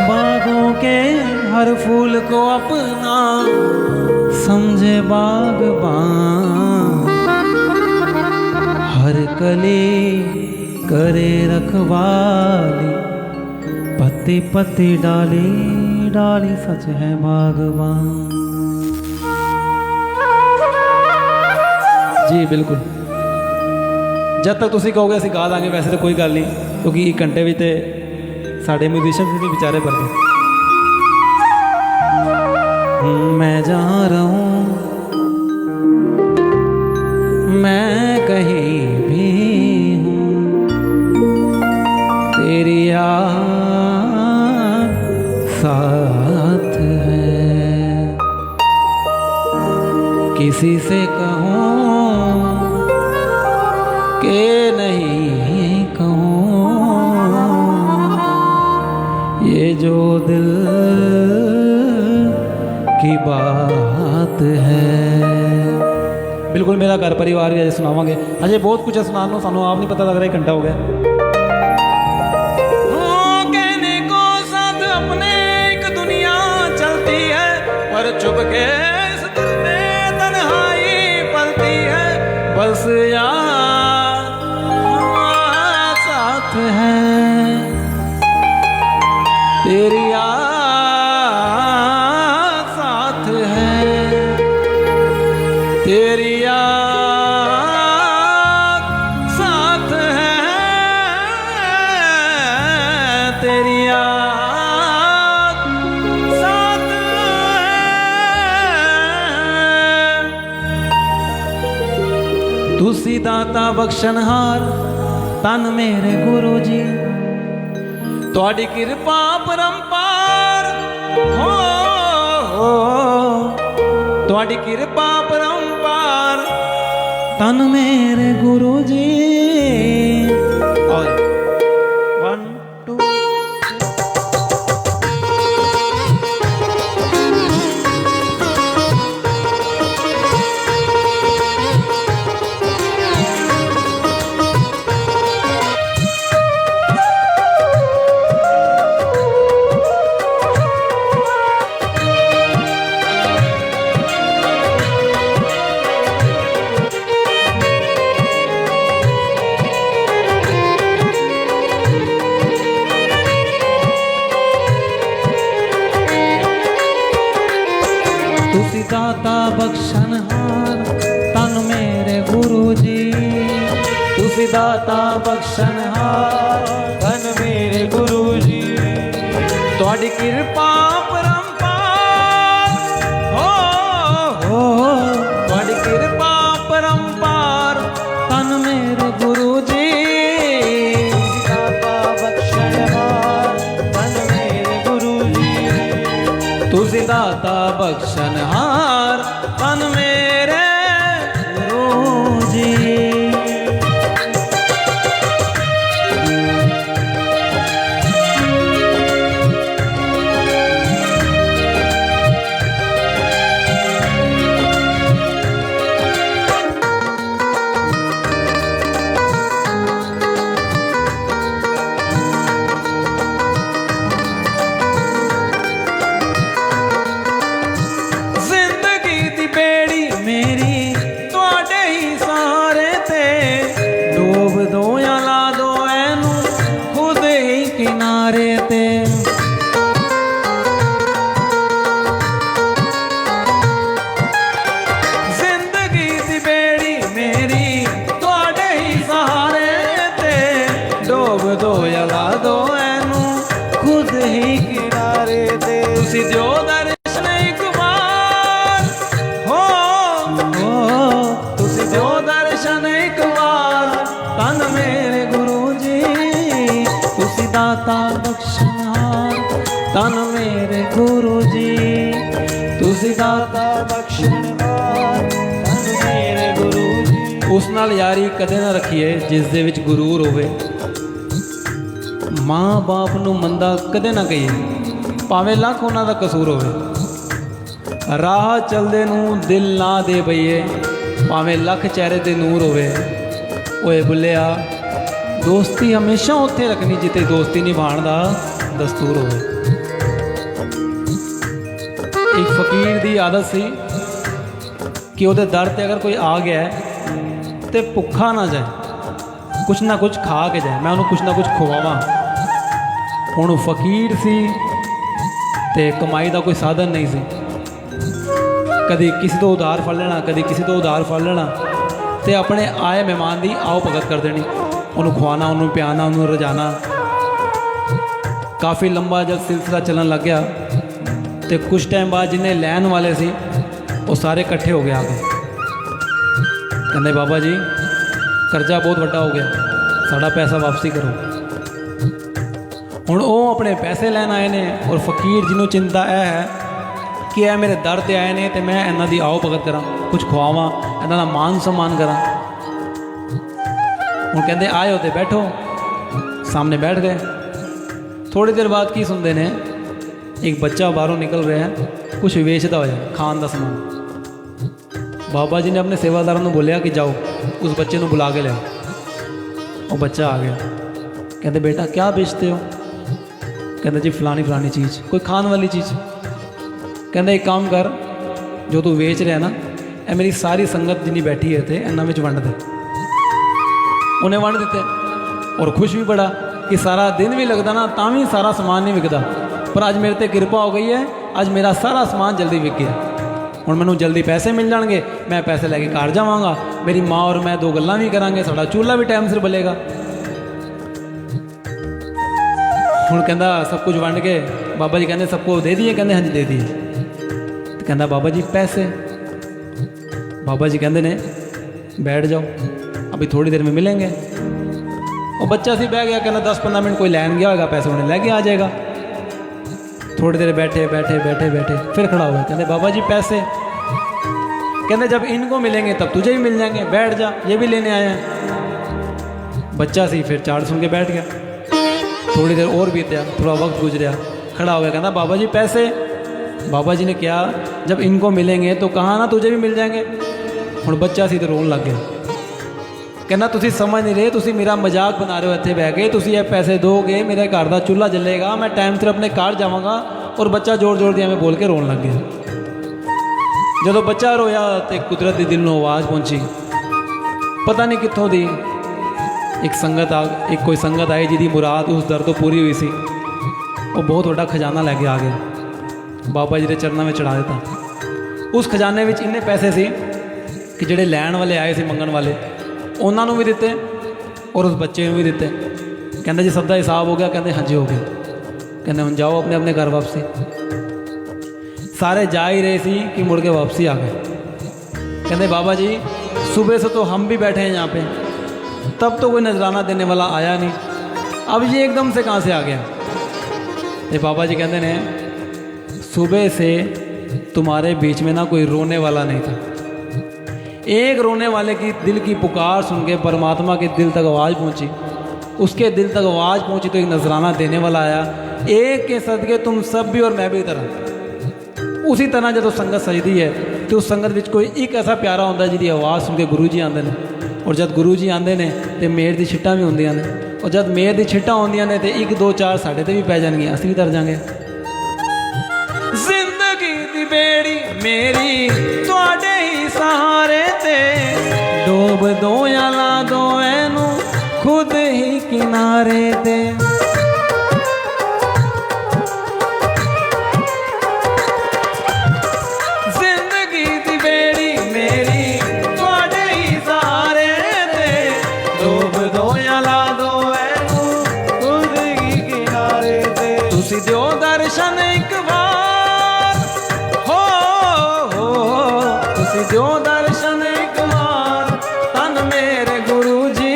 बागों के हर फूल को अपना समझे बागबान, हर कली करे रखवाली, पत्ती पत्ती डाली डाली सच है बागबान। जी बिल्कुल, जब तक तुसी कहोगे असीं गा दांगे, वैसे तो कोई गल नहीं क्योंकि 1 घंटे में तो साढ़े म्यूजिशियन भी बेचारे पढ़ते। मैं जहाँ रहूं, मैं कहीं भी हूँ, तेरी याद साथ है। किसी से कहूँ कि नहीं कहूँ, ये जो दिल की बात है। बिल्कुल मेरा घर परिवार भी अजे सुनावांगे, अजे बहुत कुछ है सुनाने, सानू आप नहीं पता लग रहा, 1 घंटा हो गया। कहने को साथ अपने एक दुनिया चलती है, पर चुप के इस दिल में तन्हाई पलती है, बस यार हमारा साथ है, तेरी याद साथ है, तेरी याद ਤੁਸੀਂ ਦਾਤਾ ਬਖਸ਼ਣਹਾਰ ਤਨ ਮੇਰੇ ਗੁਰੂ ਜੀ, ਤੁਹਾਡੀ ਕਿਰਪਾ ਪਰੰਪਾਰ ਹੋ, ਤੁਹਾਡੀ ਕਿਰਪਾ ਪਰੰਪਾਰ ਤਨ ਮੇਰੇ ਗੁਰੂ ਜੀ। ਔਰ 1 2 ਤੁਸੀਂ ਦਾਤਾ ਬਖਸ਼ਣਹਾਰ ਤਨ ਮੇਰੇ ਗੁਰੂ ਜੀ, ਤੁਸੀਂ ਦਾਤਾ ਬਖਸ਼ਣਹਾਰ ਧਨ ਮੇਰੇ ਗੁਰੂ ਜੀ, ਤੁਹਾਡੀ ਕਿਰਪਾ ਪਰੰਪਾਰ ਹੋ, ਤੁਹਾਡੀ ਕਿਰਪਾ ਪਰੰਪਾਰ ਤਨ ਮੇਰੇ ਗੁਰੂ ਜੀ। ਦਾਤਾ ਬਖਸ਼ਣਹਾਰ ਧਨ ਮੇਰੇ ਗੁਰੂ ਜੀ, ਤੁਸੀਂ ਦਾਤਾ ਬਖਸ਼ਣਹਾਰ ਤਨ ਮੇਰੇ ਗੁਰੂ ਜੀ। ਜ਼ਿੰਦਗੀ ਦੀ ਬੇੜੀ ਮੇਰੀ ਤੁਹਾਡੇ ਹੀ ਸਹਾਰੇ ਤੇ, ਡੋਬ ਦੋ ਜਾਂ ਲਾ ਦੋ ਇਹਨੂੰ ਖੁਦ ਹੀ ਕਿਨਾਰੇ ਤੇ। ਜ਼ਿੰਦਗੀ ਦੀ ਬੇੜੀ ਮੇਰੀ ਤੁਹਾਡੇ ਹੀ ਸਹਾਰੇ ਤੇ, ਡੋਬ ਦੋ ਜਾਂ ਲਾ ਦੋ ਇਹਨੂੰ ਖੁਦ ਹੀ ਕਿਨਾਰੇ ਤੇ ਤੁਸੀਂ ਦਿਓ ਦਰਸ਼ਨ ਇੱਕ ਵਾਰ ਹੋ, ਤੁਸੀਂ ਦਿਓ ਦਰਸ਼ਨ ਇੱਕ ਵਾਰ ਤਨ ਮੇਰੇ ਗੁਰੂ ਜੀ, ਤੁਸੀਂ ਦਾਤਾ ਬਖਸ਼ਣਹਾਰ ਤਨ ਮੇਰੇ ਗੁਰੂ ਜੀ, ਤੁਸੀਂ ਦਾਤਾ ਬਖਸ਼ਣਹਾਰ ਧਨ ਮੇਰੇ ਗੁਰੂ ਜੀ। ਉਸ ਨਾਲ ਯਾਰੀ ਕਦੇ ਨਾ ਰੱਖੀਏ ਜਿਸ ਦੇ ਵਿੱਚ ਗੁਰੂਰ ਹੋਵੇ। ਮਾਂ ਬਾਪ ਨੂੰ ਮੰਦਾ ਕਦੇ ਨਾ ਕਹੀਏ, ਭਾਵੇਂ ਲੱਖ ਉਹਨਾਂ ਦਾ ਕਸੂਰ ਹੋਵੇ। ਰਾਹ ਚਲਦੇ ਨੂੰ ਦਿਲ ਨਾ ਦੇ ਬਈਏ, ਭਾਵੇਂ ਲੱਖ ਚਿਹਰੇ ਤੇ ਨੂਰ ਹੋਵੇ। ਓਏ ਬੁੱਲਿਆ ਦੋਸਤੀ ਹਮੇਸ਼ਾ ਉੱਥੇ ਰੱਖਣੀ ਜਿੱਥੇ ਦੋਸਤੀ ਨਿਭਾਉਣ ਦਾ ਦਸਤੂਰ ਹੋਵੇ। ਇੱਕ ਫਕੀਰ ਦੀ ਆਦਤ ਸੀ ਕਿ ਉਹਦੇ ਦਰ ਤੇ ਅਗਰ ਕੋਈ ਆ ਗਿਆ ਹੈ ਤੇ ਭੁੱਖਾ ਨਾ ਜਾਏ, ਕੁਛ ਨਾ ਕੁਛ ਖਾ ਕੇ ਜਾਏ, ਮੈਂ ਉਹਨੂੰ ਕੁਛ ਨਾ ਕੁਛ ਖਵਾਵਾਂ। ਹੁਣ ਉਹ ਫਕੀਰ ਸੀ ਤੇ ਕਮਾਈ ਦਾ ਕੋਈ ਸਾਧਨ ਨਹੀਂ ਸੀ, ਕਦੀ ਕਿਸੇ ਤੋਂ ਉਧਾਰ ਫੜ ਲੈਣਾ, ਕਦੀ ਕਿਸੇ ਤੋਂ ਉਧਾਰ ਫੜ ਲੈਣਾ ਤੇ ਆਪਣੇ ਆਏ ਮਹਿਮਾਨ ਦੀ ਆਓ ਭਗਤ ਕਰ ਦੇਣੀ, ਉਹਨੂੰ ਖਵਾਉਣਾ, ਉਹਨੂੰ ਪਿਆਣਾ, ਉਹਨੂੰ ਰਜਾਣਾ। ਕਾਫੀ ਲੰਬਾ ਜਦ ਸਿਲਸਿਲਾ ਚੱਲਣ ਲੱਗ ਗਿਆ ਤੇ ਕੁਛ ਟਾਈਮ ਬਾਅਦ ਜਿੰਨੇ ਲੈਣ ਵਾਲੇ ਸੀ ਉਹ ਸਾਰੇ ਇਕੱਠੇ ਹੋ ਗਏ ਆ ਕੇ। ਕਹਿੰਦੇ ਬਾਬਾ ਜੀ ਕਰਜ਼ਾ ਬਹੁਤ ਵੱਡਾ ਹੋ ਗਿਆ, ਸਾਡਾ ਪੈਸਾ ਵਾਪਸੀ ਕਰੋ। ਹੁਣ ਉਹ ਆਪਣੇ ਪੈਸੇ ਲੈਣ ਆਏ ਨੇ ਔਰ ਫਕੀਰ ਜਿਹਨੂੰ ਚਿੰਤਾ ਇਹ ਹੈ ਕਿ ਇਹ ਮੇਰੇ ਦਰ ਤੇ ਆਏ ਨੇ ਤੇ ਮੈਂ ਇਹਨਾਂ ਦੀ ਆਓ ਭਗਤ ਕਰਾਂ, ਕੁਝ ਖਵਾਵਾਂ, ਇਹਨਾਂ ਦਾ ਮਾਨ ਸਨਮਾਨ ਕਰਾਂ। ਹੁਣ ਕਹਿੰਦੇ ਆਇਓ ਤੇ ਬੈਠੋ, ਸਾਹਮਣੇ ਬੈਠ ਗਏ। ਥੋੜੀ ਦੇਰ ਬਾਅਦ ਕੀ ਸੁਣਦੇ ਨੇ, ਇੱਕ ਬੱਚਾ ਬਾਹਰੋਂ ਨਿਕਲ ਰਿਹਾ ਹੈ, ਕੁਝ ਵੇਚਦਾ ਹੋਇਆ ਖਾਣ ਦਾ ਸਮਾਨ। ਬਾਬਾ ਜੀ ਨੇ ਆਪਣੇ ਸੇਵਾਦਾਰਾਂ ਨੂੰ ਬੋਲਿਆ ਕਿ ਜਾਓ ਉਸ ਬੱਚੇ ਨੂੰ ਬੁਲਾ ਕੇ ਲਿਆਓ। ਉਹ ਬੱਚਾ ਆ ਗਿਆ, ਕਹਿੰਦੇ ਬੇਟਾ क्या बेचते हो? ਕਹਿੰਦਾ ਜੀ ਫਲਾਣੀ ਫਲਾਣੀ ਚੀਜ਼, ਕੋਈ ਖਾਣ ਵਾਲੀ ਚੀਜ਼। ਕਹਿੰਦਾ ਇੱਕ ਕੰਮ ਕਰ, ਜੋ ਤੂੰ ਵੇਚ ਰਿਹਾ ਨਾ ਇਹ ਮੇਰੀ ਸਾਰੀ ਸੰਗਤ ਜਿੰਨੀ ਬੈਠੀ ਹੈ ਇੱਥੇ ਇਹਨਾਂ ਵਿੱਚ ਵੰਡ ਦੇ। ਉਹਨੇ ਵੰਡ ਦਿੱਤੇ ਔਰ ਖੁਸ਼ ਵੀ ਬੜਾ ਕਿ ਸਾਰਾ ਦਿਨ ਵੀ ਲੱਗਦਾ ਨਾ ਤਾਂ ਵੀ ਸਾਰਾ ਸਮਾਨ ਨਹੀਂ ਵਿਕਦਾ, ਪਰ ਅੱਜ ਮੇਰੇ ਤੇ ਕਿਰਪਾ ਹੋ ਗਈ ਹੈ, ਅੱਜ ਮੇਰਾ ਸਾਰਾ ਸਮਾਨ ਜਲਦੀ ਵਿਕ ਗਿਆ। ਹੁਣ ਮੈਨੂੰ ਜਲਦੀ ਪੈਸੇ ਮਿਲ ਜਾਣਗੇ, ਮੈਂ ਪੈਸੇ ਲੈ ਕੇ ਘਰ ਜਾਵਾਂਗਾ, ਮੇਰੀ ਮਾਂ ਔਰ ਮੈਂ ਦੋ ਗੱਲਾਂ ਵੀ ਕਰਾਂਗੇ, ਸਾਡਾ ਚੂਲਾ ਵੀ ਟਾਈਮ ਸਿਰ ਬਲੇਗਾ। ਹੁਣ ਕਹਿੰਦਾ ਸਭ ਕੁਝ ਵੰਡ ਕੇ ਬਾਬਾ ਜੀ ਕਹਿੰਦੇ ਸਭ ਕੁਝ ਦੇ ਦਈਏ? ਕਹਿੰਦੇ ਹਾਂਜੀ ਦੇ ਦਈਏ। ਤੇ ਕਹਿੰਦਾ ਬਾਬਾ ਜੀ ਪੈਸੇ? ਬਾਬਾ ਜੀ ਕਹਿੰਦੇ ਨੇ ਬੈਠ ਜਾਓ। अभी थोड़ी देर में मिलेंगे। और बच्चा सी बह गया, कहना 10-15 मिनट कोई लैन गया होगा, पैसे उन्हें लेके आ जाएगा। थोड़ी देर बैठे बैठे बैठे बैठे फिर खड़ा हुआ, कहते बाबा जी पैसे। कहते जब इनको मिलेंगे तब तुझे भी मिल जाएंगे, बैठ जा, ये भी लेने आए हैं। बच्चा सी फिर चार्ट सुन के बैठ गया। थोड़ी देर और बीत गया, थोड़ा वक्त गुजरा, खड़ा हो गया, कहता बाबा जी पैसे। बाबा जी ने क्या, जब इनको मिलेंगे तो कहा ना तुझे भी मिल जाएंगे। हुण बच्चा सी तो रोन लग गया, कहना तुसी समझ नहीं रहे, तुसी मेरा मजाक बना रहे हो, इत्थे बह के तुसी ये पैसे दोगे, मेरे घर का चूल्हा जलेगा, मैं टाइम सिर अपने घर जावांगा। और बच्चा जोर जोर दिया मैं बोल के रोन लग गया। जो बच्चा रोया तो कुदरत की दिल में आवाज़ पहुंची, पता नहीं कितों दी एक कोई संगत आई जिहदी मुराद उस दर तो पूरी हुई सी। वो बहुत बड़ा खजाना लैके आ गया, बाबा जी के चरणों में चढ़ा दिता। उस खजाने में इन्ने पैसे सी कि जिहड़े लैण वाले आए थे, मंगण वाले, उन्होंने भी दिते और उस बच्चे भी दिते। कहते जी सब का हिसाब हो गया? कहते हाँ जी हो गया। कहते हम जाओ अपने अपने घर वापसी। सारे जा ही रहे थे कि मुड़ के वापसी आ गए। कहते बाबा जी सुबह से तो हम भी बैठे हैं यहाँ पे, तब तो कोई नजराना देने वाला आया नहीं, अब ये एकदम से कहाँ से आ गया? ये बाबा जी कहते हैं सुबह से तुम्हारे बीच में ना कोई रोने वाला नहीं था। एक रोने वाले की दिल की पुकार सुन के परमात्मा के दिल तक आवाज़ पहुंची, उसके दिल तक आवाज़ पहुंची तो एक नजराना देने वाला आया। एक के सदके तुम सब भी और मैं भी तरह। उसी तरह जो संगत सजदी है तो उस संगत में कोई एक ऐसा प्यारा होंदा जिहदी आवाज़ सुन के गुरु जी आते हैं। और जब गुरु जी आते हैं तो मेहर की छिट्टां भी होंदियां ने, और जब मेहर की छिट्टां होंदियां ने तो 1 2 4 साढ़े ते भी पै जाएंगी, असीं भी तर जाएंगे। जिंदगी दी बेड़ी मेरी तुहाडे ही सहारे ते, डोब दो या ला दो एनू खुद ही किनारे ते। जिंदगी दी बेड़ी मेरी तुहाडे ही सहारे ते, डोब दो या ला दो एनू खुद ही किनारे ते। तुसी दिओ दर्शन एक बार, तुसी दिओ दर्शन एक बार, तन मेरे गुरु जी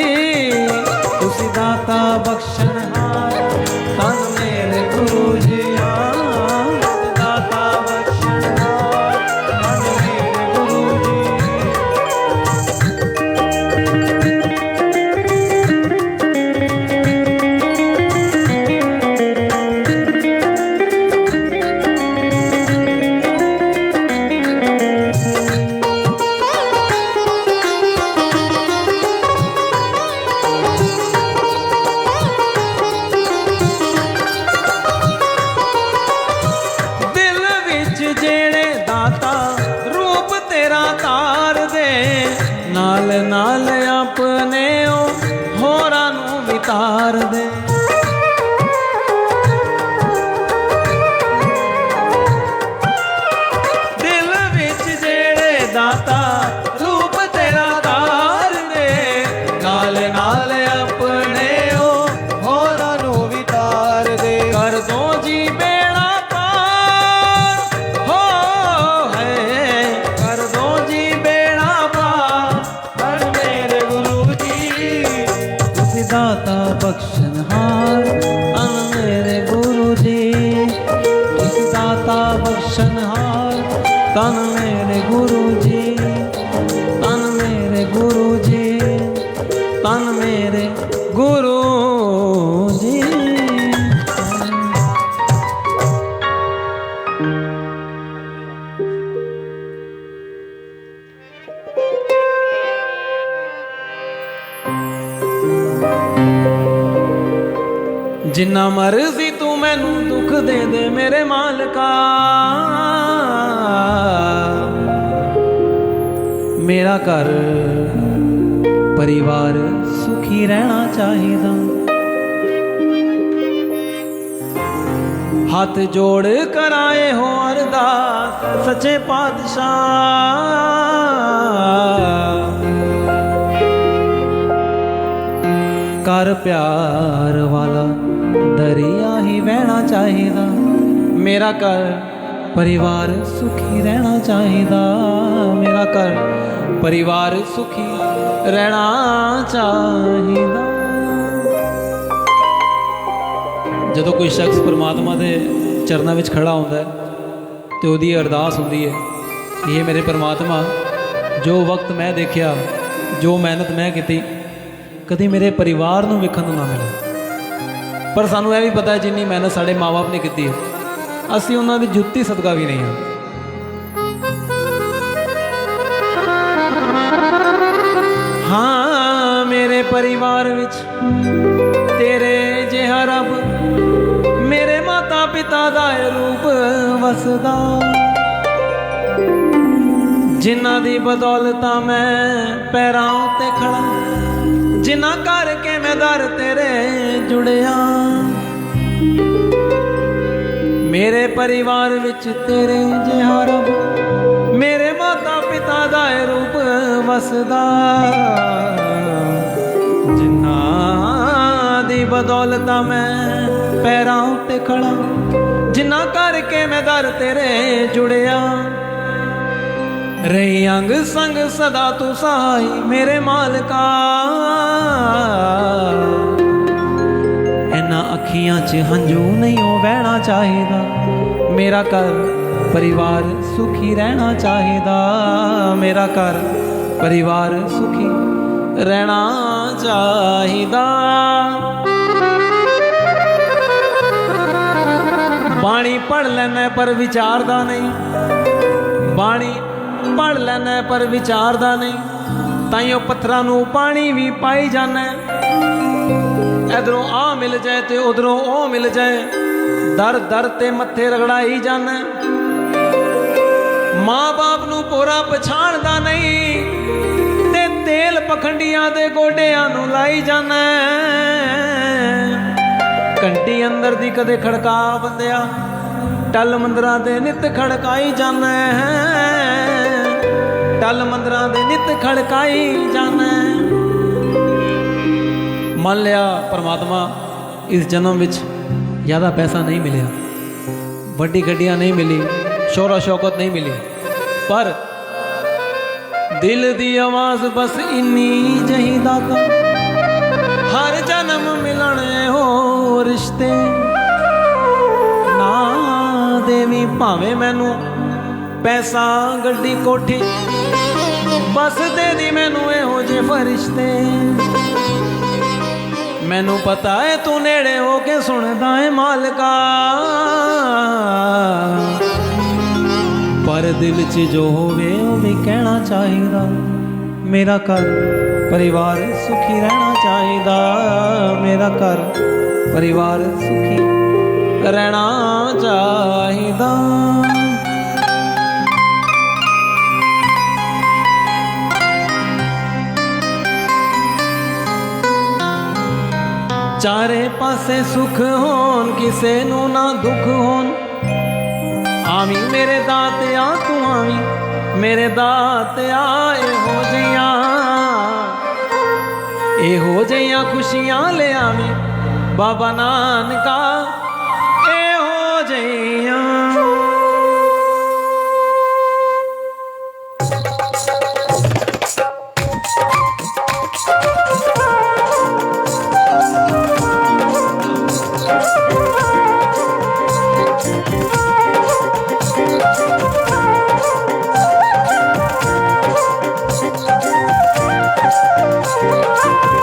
तुसी दाता बख्शनहार, तन मेरे गुरु जी दाता बख्शनहार, तन मेरे गुरु जी। नाल नाल अपने होरां नूं वितार दे। दिल विच जेड़े दाता रूप तेरा तार दे, नाल नाल अपने होरां नूं वितार दे। कर दो जी बेड़ा पार, हो है कर दो जी बेड़ा दाता बख्शनहार, तन मेरे गुरु जी तुसी दाता बख्शनहार, तन मेरे गुरु जी, तन मेरे गुरु जी, तन मेरे गुरु जी। जिन्ना मर्जी तू मैनू दुख दे दे मेरे मालका, मेरा घर परिवार सुखी रहना चाहिए। हाथ जोड़ कर आए हो अरदास सच्चे पातशाह, कर प्यार वाला दरिया ही बहना चाहिए। मेरा घर परिवार सुखी रहना चाहिदा, मेरा घर परिवार सुखी रहना चाहिदा। ਜਦੋਂ कोई शख्स परमात्मा के चरणों में खड़ा होता है तो उसकी अरदास होती है, ये मेरे परमात्मा जो वक्त मैं देखा, जो मेहनत मैं की, कभी मेरे परिवार को वेखण ना मिले। पर सानू यह भी पता है जिन्नी मेहनत साढ़े माँ बाप ने की है, असी उन्होंने जुत्ती सदका भी नहीं हाँ। हाँ मेरे परिवार विच तेरे जिहा रब मेरे माता पिता दा रूप वसदा, जिन्हां दी बदौलता मैं पैरां उत्ते खड़ा, जिन्हां करके मैं दर तेरे जुड़िया। मेरे परिवार विच तेरे जिहा रब मेरे माता पिता दा रूप वसदा, जिन्हां दी बदौलता मैं पैरां उत्ते खड़ा, जिन्हां करके मैं दर तेरे जुड़िया। रही अंग संग सदा तू सहाय मेरे मालका, इन्हां अखियां च हंझू नहीं हो बहना चाहिदा, मेरा घर परिवार सुखी रहना चाहिदा, मेरा घर परिवार सुखी रहना चाहिदा। बाणी पढ़ लेना पर विचारदा नहीं, बाणी पढ़ लेना पर विचारदा नहीं, ताइयों पत्थरां नूं पानी भी पाई जाना। इधरों आ मिल जाए तो उधरों ओ मिल जाए, दर दर ते मत्थे रगड़ाई जाना। माँ बाप नूं पूरा पछाणदा नहीं ते तेल पखंडियां दे गोडियां नूं लाई जाना। घंटी अंदर दी कदे खड़का बंदिया, टल मंदरां दे नित खड़काई जाना, टल मंदरां दे नित खड़काई जाना। मान लिया परमात्मा इस जन्म विच ज़्यादा पैसा नहीं मिलिया, वड्डी गड्डियां नहीं मिली, शोहरा शौकत नहीं मिली, पर दिल दी आवाज़ बस इन्नी जही दाता, हर जन्म मिलने हो रिश्ते ना देवी भावे मैनू पैसा गड्डी कोठी, बस दे दी मैनू एहो जे फरिश्ते। मैनू पता है तू नेड़े हो के सुनदा है मालका, पर दिल च जो होवे वो भी कहना चाहिदा, मेरा घर परिवार सुखी रहना चाहिदा, मेरा घर परिवार सुखी रहना चाहिदा। चारे पासे सुख होन किसे नू ना दुख होन, आवी मेरे दातिया तू आवी मेरे दातिया, एहो जइयां खुशियां ले आवी बाबा नानका, एहो जइयां।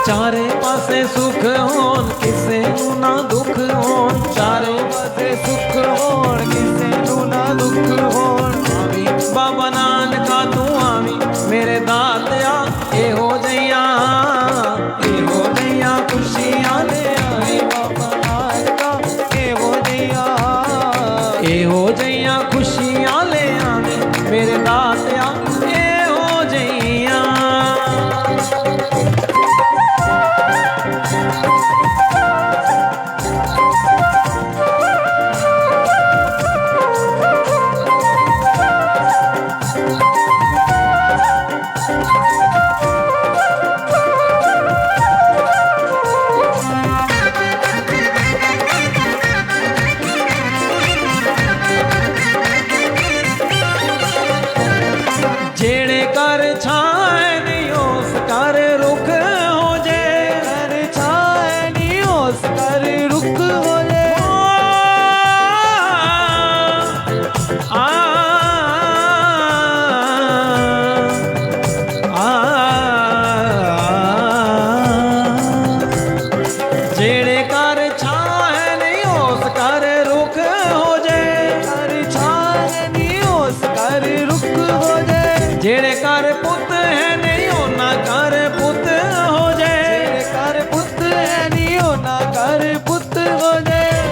चारे पासे सुख होन किसे नू ना दुख होन, चारे पासे सुख होन किसे नू ना दुख होन, आवी बाबा नानका तू आवी मेरे दातिया, एहो जइयां खुशियां ले आवी बाबा नानका, एहो जइयां खुशियां ले आवी मेरे दातिया, एहो जइयां।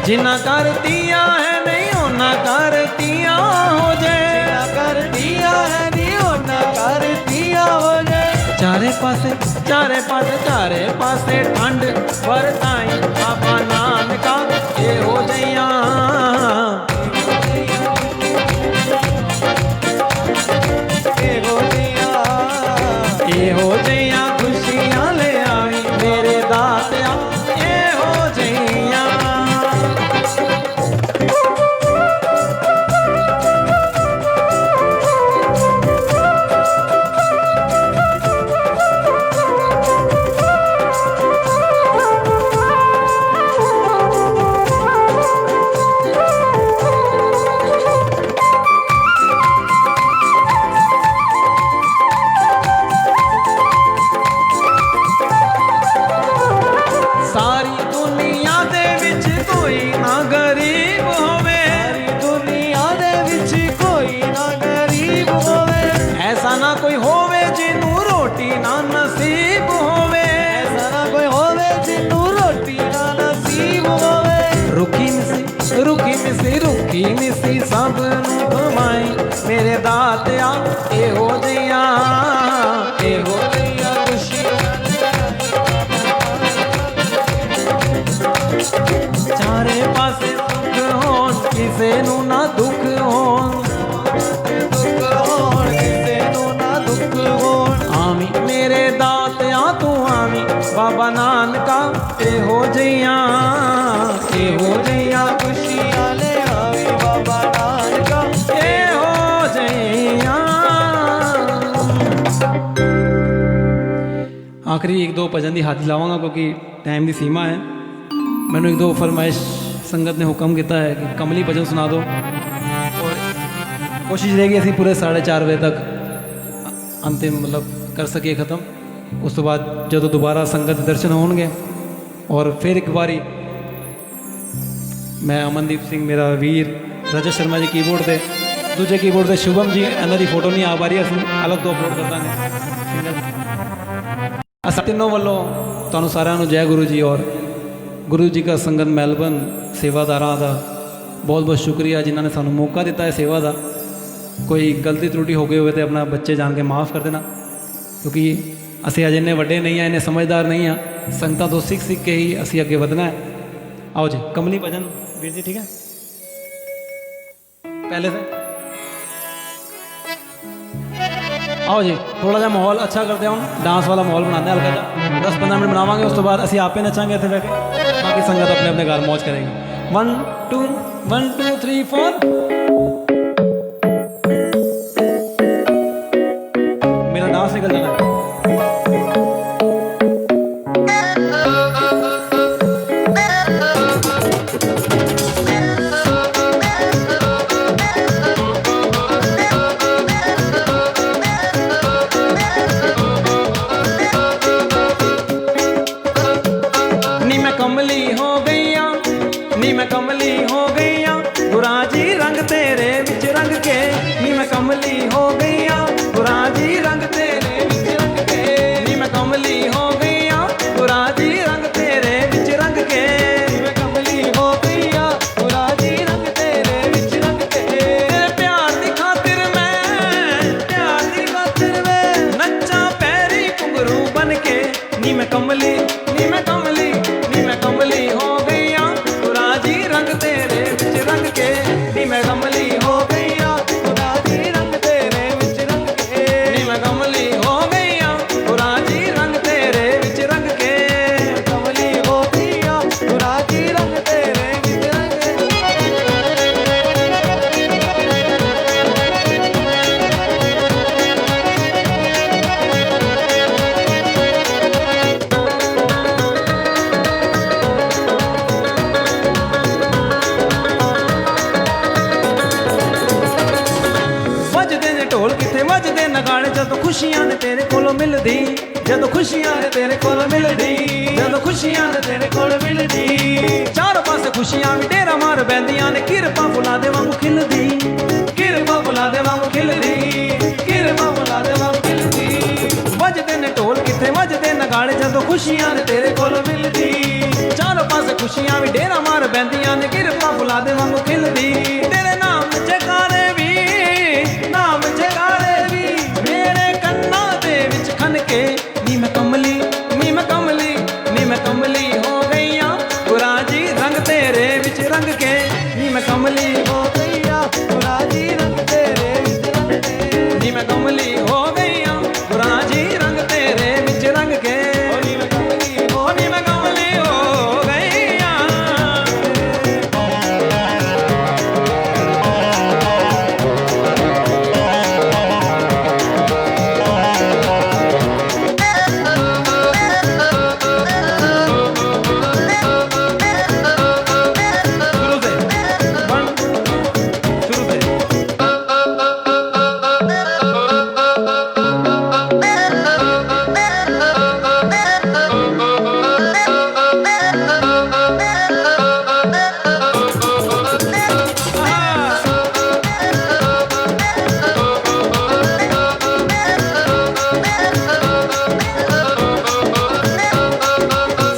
जिन्ना कर दिया है नहीं होना कर दिया हो जाए, जिन्ना कर दिया है नहीं होना कर दिया हो जाए। चारे पासे चारे पासे चारे पासे ठंड वरताई बाबा नानका ये हो जइया, ये हो जइया खुशियां ले आई मेरे दातिया ये हो जइया। सारी दुनिया दे विच कोई ना गरीब होवे, सारी दुनिया दे विच कोई ना गरीब होवे, ऐसा ना कोई होवे जिनू रोटी ना नसीब होवे, ऐसा ना कोई होवे जिन्नू रोटी ना नसीब होवे। रुखी मिसी रुखी मिसी रुखी मिसी सब नू घुमाई मेरे दातिया ये हो जइया, ये हो जइया खुशियां चारे पासे सुख होन किसे नू ना दुख होन, दुख होण किसे नू ना दुख होण। आमी मेरे दातिया तू आमी बाबा नानका ये हो जइया, ये हो जइया खुशियां ले आवी बाबा नानका ये हो जइया। आखिरी एक दो भजन की हाथ लावांगा क्योंकि टाइम की सीमा है। मैंने एक दो फरमाइश संगत ने हुक्म किया है कि कमली भजन सुना दो और कोशिश रहेगी असी पूरे 4:30 बजे तक अंतिम मतलब कर सके ख़त्म। उस तो बाद जो दोबारा संगत दर्शन होंगे और फिर एक बारी मैं अमनदीप सिंह मेरा वीर, रजत शर्मा जी कीबोर्ड से, दूजे कीबोर्ड से शुभम जी इन्हों की फोटो नहीं आ पा रही, असं अलग तो अपलोड कर देंगे। अस तीनों वालों तुहानू सारिਆਂ ਨੂੰ जय गुरु जी और गुरु जी का संगत मैलबर्न सेवादारां का बहुत बहुत शुक्रिया जिन्होंने सानू मौका दिता है सेवा का। कोई गलती त्रुटि हो गई हो तो अपना बच्चे जान के माफ़ कर देना क्योंकि असी अजे इन्ने वड्डे नहीं हैं, इन्ने समझदार नहीं हैं। संगतां तो सीख सीख के ही असी अगे वधना है। आओ जी कमली भजन वीर जी, ठीक है पहले से आओ जी। थोड़ा सा माहौल अच्छा करते हैं, डांस वाला माहौल बनाते हैं हल्का सा। 10-15 मिनट बनावांगे, उस तो बाद असी आपे नचांगे इतने बैठे, बाकी संगत अपने अपने घर मौज करेंगे। 1 2 1 2 3 4 मेरा डांस निकल जाना है। खुशियां ने तेरे कोलों मिलदी, जदों खुशियां ने तेरे कोलों मिलदी, जदों खुशियां ने तेरे कोलों मिलदी, चारों पासे खुशियां भी डेरा मार बैंदियां ने, किरपा फुला दे वांगू खिलदी, किरपा फुला दे वांगू खिलदी, किरपा फुला दे वांगू खिलदी। वजदे ने ढोल किथे वजदे नगाड़े, जदों खुशियां ने तेरे कोलों मिलदी, चारों पासे खुशियां भी डेरा मार बहंदियां ने किरपा फुला दे वांगू खिलदी तेरे नाम जयकारे भी नाम जयकारे भी मेरे कन्ना दे विच खनके नी मैं कमली नी मैं कमली नी मैं कमली हो गईया गुरा जी रंग तेरे विच रंग के नी मैं कमली हो गईया गुरा जी रंग तेरे विच रंग के नी मैं कमली हो गईया गुरा जी रंग तेरे विच रंग के नी मैं कमली हो नी मैं कमली हो गईया शुरू से वन शुरू से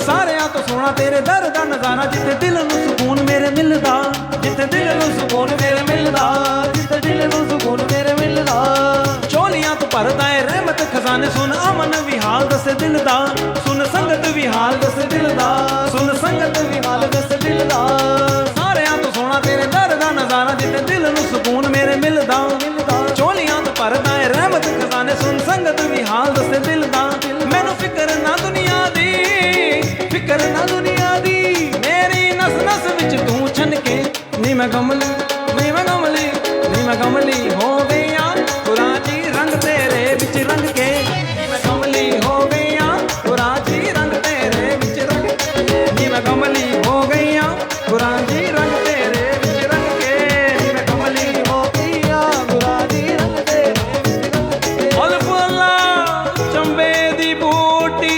ਸਾਰਿਆਂ ਤੋਂ ਸੋਹਣਾ ਤੇਰੇ ਦਰ ਦਾ ਨਜ਼ਾਰਾ ਜਿੱਥੇ ਦਿਲ ਨੂੰ ਸਕੂਨ ਮੇਰੇ ਮਿਲਦਾ ਜਿੱਥੇ ਦਿਲ ਨੂੰ ਸਕੂਨ ਮੇਰੇ ਮਿਲਦਾ ਜਿੱਥੇ ਦਿਲ ਨੂੰ ਸਕੂਨ ਮੇਰੇ ਮਿਲਦਾ ਚੋਲੀਆਂ ਤੋਂ ਭਰਦਾ ਏ ਰਹਿਮਤ ਖਜ਼ਾਨੇ ਸੁਣ ਅਮਨ ਵੀ ਹਾਲ ਦੱਸੇ ਦਿਲ ਦਾ ਸੁਣ ਸੰਗਤ ਵੀ ਹਾਲ ਦੱਸੇ ਦਿਲ ਦਾ ਸੁਣ ਸੰਗਤ ਵੀ ਹਾਲ ਦੱਸੇ ਦਿਲ ਦਾ ਸਾਰਿਆਂ ਤੋਂ ਸੋਹਣਾ ਤੇਰੇ ਦਰ ਦਾ ਨਜ਼ਾਰਾ ਜਿੱਥੇ ਦਿਲ ਨੂੰ ਸਕੂਨ ਮੇਰੇ ਮਿਲਦਾ ਚੋਲੀਆਂ ਤੋਂ ਭਰਦਾ ਏ ਰਹਿਮਤ ਖਜ਼ਾਨੇ ਸੁਣ ਸੰਗਤ ਵੀ ਹਾਲ ਦੱਸੇ ਦਿਲ ਦਾ ਮੈਨੂੰ ਫਿਕਰ ਨਾ ਦੁਨੀਆ ਦੀ ਫਿਕਰ ਨਾ ਦੁਨੀਆ ਦੀ ਮੇਰੀ ਨਸ ਨਸ ਵਿੱਚ ਤੂੰ ਛਨਕੇ ਨੀ ਮੈਂ ਕਮਲੀ ਨੀ ਮੈਂ ਕਮਲੀ ਨੀ ਮੈਂ ਕਮਲੀ ਹੋ ਗਈਆਂ ਗੁਰਾ ਜੀ ਰੰਗ ਤੇਰੇ ਵਿੱਚ ਰੰਗ ਕੇ ਨੀ ਮੈਂ ਕਮਲੀ ਹੋ ਗਈਆਂ ਗੁਰਾ ਜੀ ਰੰਗ ਤੇਰੇ ਵਿੱਚ ਰੰਗ ਕੇ ਨੀ ਮੈਂ ਕਮਲੀ ਹੋ ਗਈਆਂ ਗੁਰਾ ਜੀ ਰੰਗ ਤੇਰੇ ਵਿੱਚ ਰੰਗ ਕੇ ਨੀ ਮੈਂ ਕਮਲੀ ਹੋ ਗਈਆ ਗੁਰਾ ਜੀ ਰੰਗ ਤੇਰੇ ਵਿਚ ਰੰਗ ਕੇ ਫੁੱਲ ਫੁੱਲਾ ਚੰਬੇ ਦੀ ਬੂਟੀ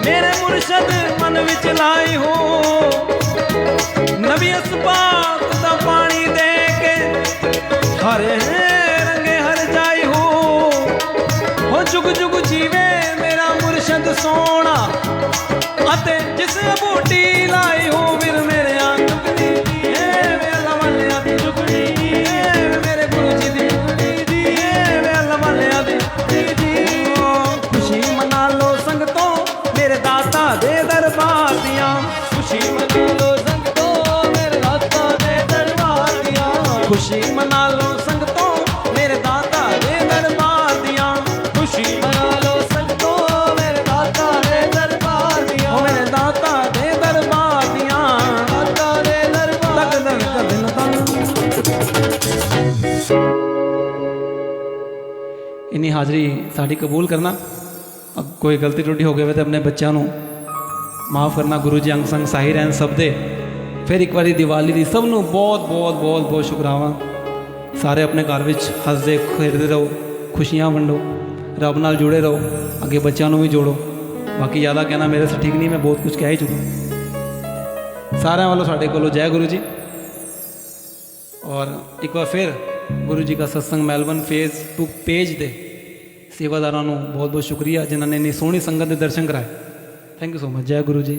ਮੇਰੇ ਮੁਰਸ਼ਦ ਮਨ ਵਿੱਚ ਲਾਈ ਹੋ ਨਬੀ ਅਸਪਾਕ ਦਾ ਪਾਣੀ ਦੇ ਕੇ ਹਰੇ ਰੰਗੇ ਹਰ ਜਾਈ ਹੋ ਜੁਗ ਜੁਗ ਜੀਵੇ ਮੇਰਾ ਮੁਰਸ਼ਦ ਸੋਹਣਾ ਅਤੇ ਜਿਸ ਬੂਟੀ ਲਾਈ ਹੋ ਵੀਰ ਮੇਰੇ ਆ ਜੁਗਨੀ ਏ ਵੇ ਅੱਲਾ ਵਾਲਿਆਂ ਦੀ ਜੁਗਨੀ ਏ ਵੇ ਮੇਰੇ ਗੁਰੂ ਜੀ ਦੀ ਜੁਗਨੀ ਏ ਵੇ ਅੱਲਾ ਵਾਲਿਆਂ ਦੀ ਖੁਸ਼ੀ ਮਨਾ ਲੋ ਸੰਗਤੋਂ ਮੇਰੇ ਦਾਤਾ ਦੇ ਦਰਬਾਰ ਦੀਆਂ ਖੁਸ਼ੀ ਮਨਾ ਲੋ ਸੰਗਤੋਂ ਮੇਰੇ ਦਾਤਾ ਦੇ ਦਰਬਾਰ ਦੀਆਂ ਖੁਸ਼ੀ ਮਨਾ ਲੋ ਸੰਗਤੋਂ ਮੇਰੇ ਦਾਤਾ ਦੇ ਦਰਬਾਰ ਦੀਆਂ ਖੁਸ਼ੀ ਮਨਾ ਲੋ ਸੰਗਤੋਂ ਮੇਰੇ ਦਾਤਾ ਦੇ ਦਰਬਾਰ ਦੀਆਂ ਉਹ ਮੇਰੇ ਦਾਤਾ ਦੇ ਦਰਬਾਰ ਦੀਆਂ ਦਾਤਾ ਦੇ ਦਰਬਾਰ ਤੱਕ ਤੱਕ ਦਿਨ इन्नी हाज़री साड़ी कबूल करना अब कोई गलती त्रुटि हो गई तो अपने बच्चों को माफ़ करना गुरु जी अंग संग साही रहन सब दे फिर एक बारी दिवाली दी सब नू बहुत बहुत बहुत बहुत शुकरावा सारे अपने घर में हसदे खेडते रहो खुशियाँ वंडो रब नाल जुड़े रहो अगे बच्चों भी जोड़ो बाकी ज़्यादा कहना मेरे से ठीक नहीं मैं बहुत कुछ कह ही चुका सारे वालों साढ़े को जय गुरु जी और एक बार फिर गुरु जी का सत्संग मेलबर्न फेसबुक पेज दे सेवादारों बहुत बहुत शुक्रिया जिन्होंने इन्नी सोहनी संगत के दर्शन कराए थैंक यू सो मच जय गुरु जी।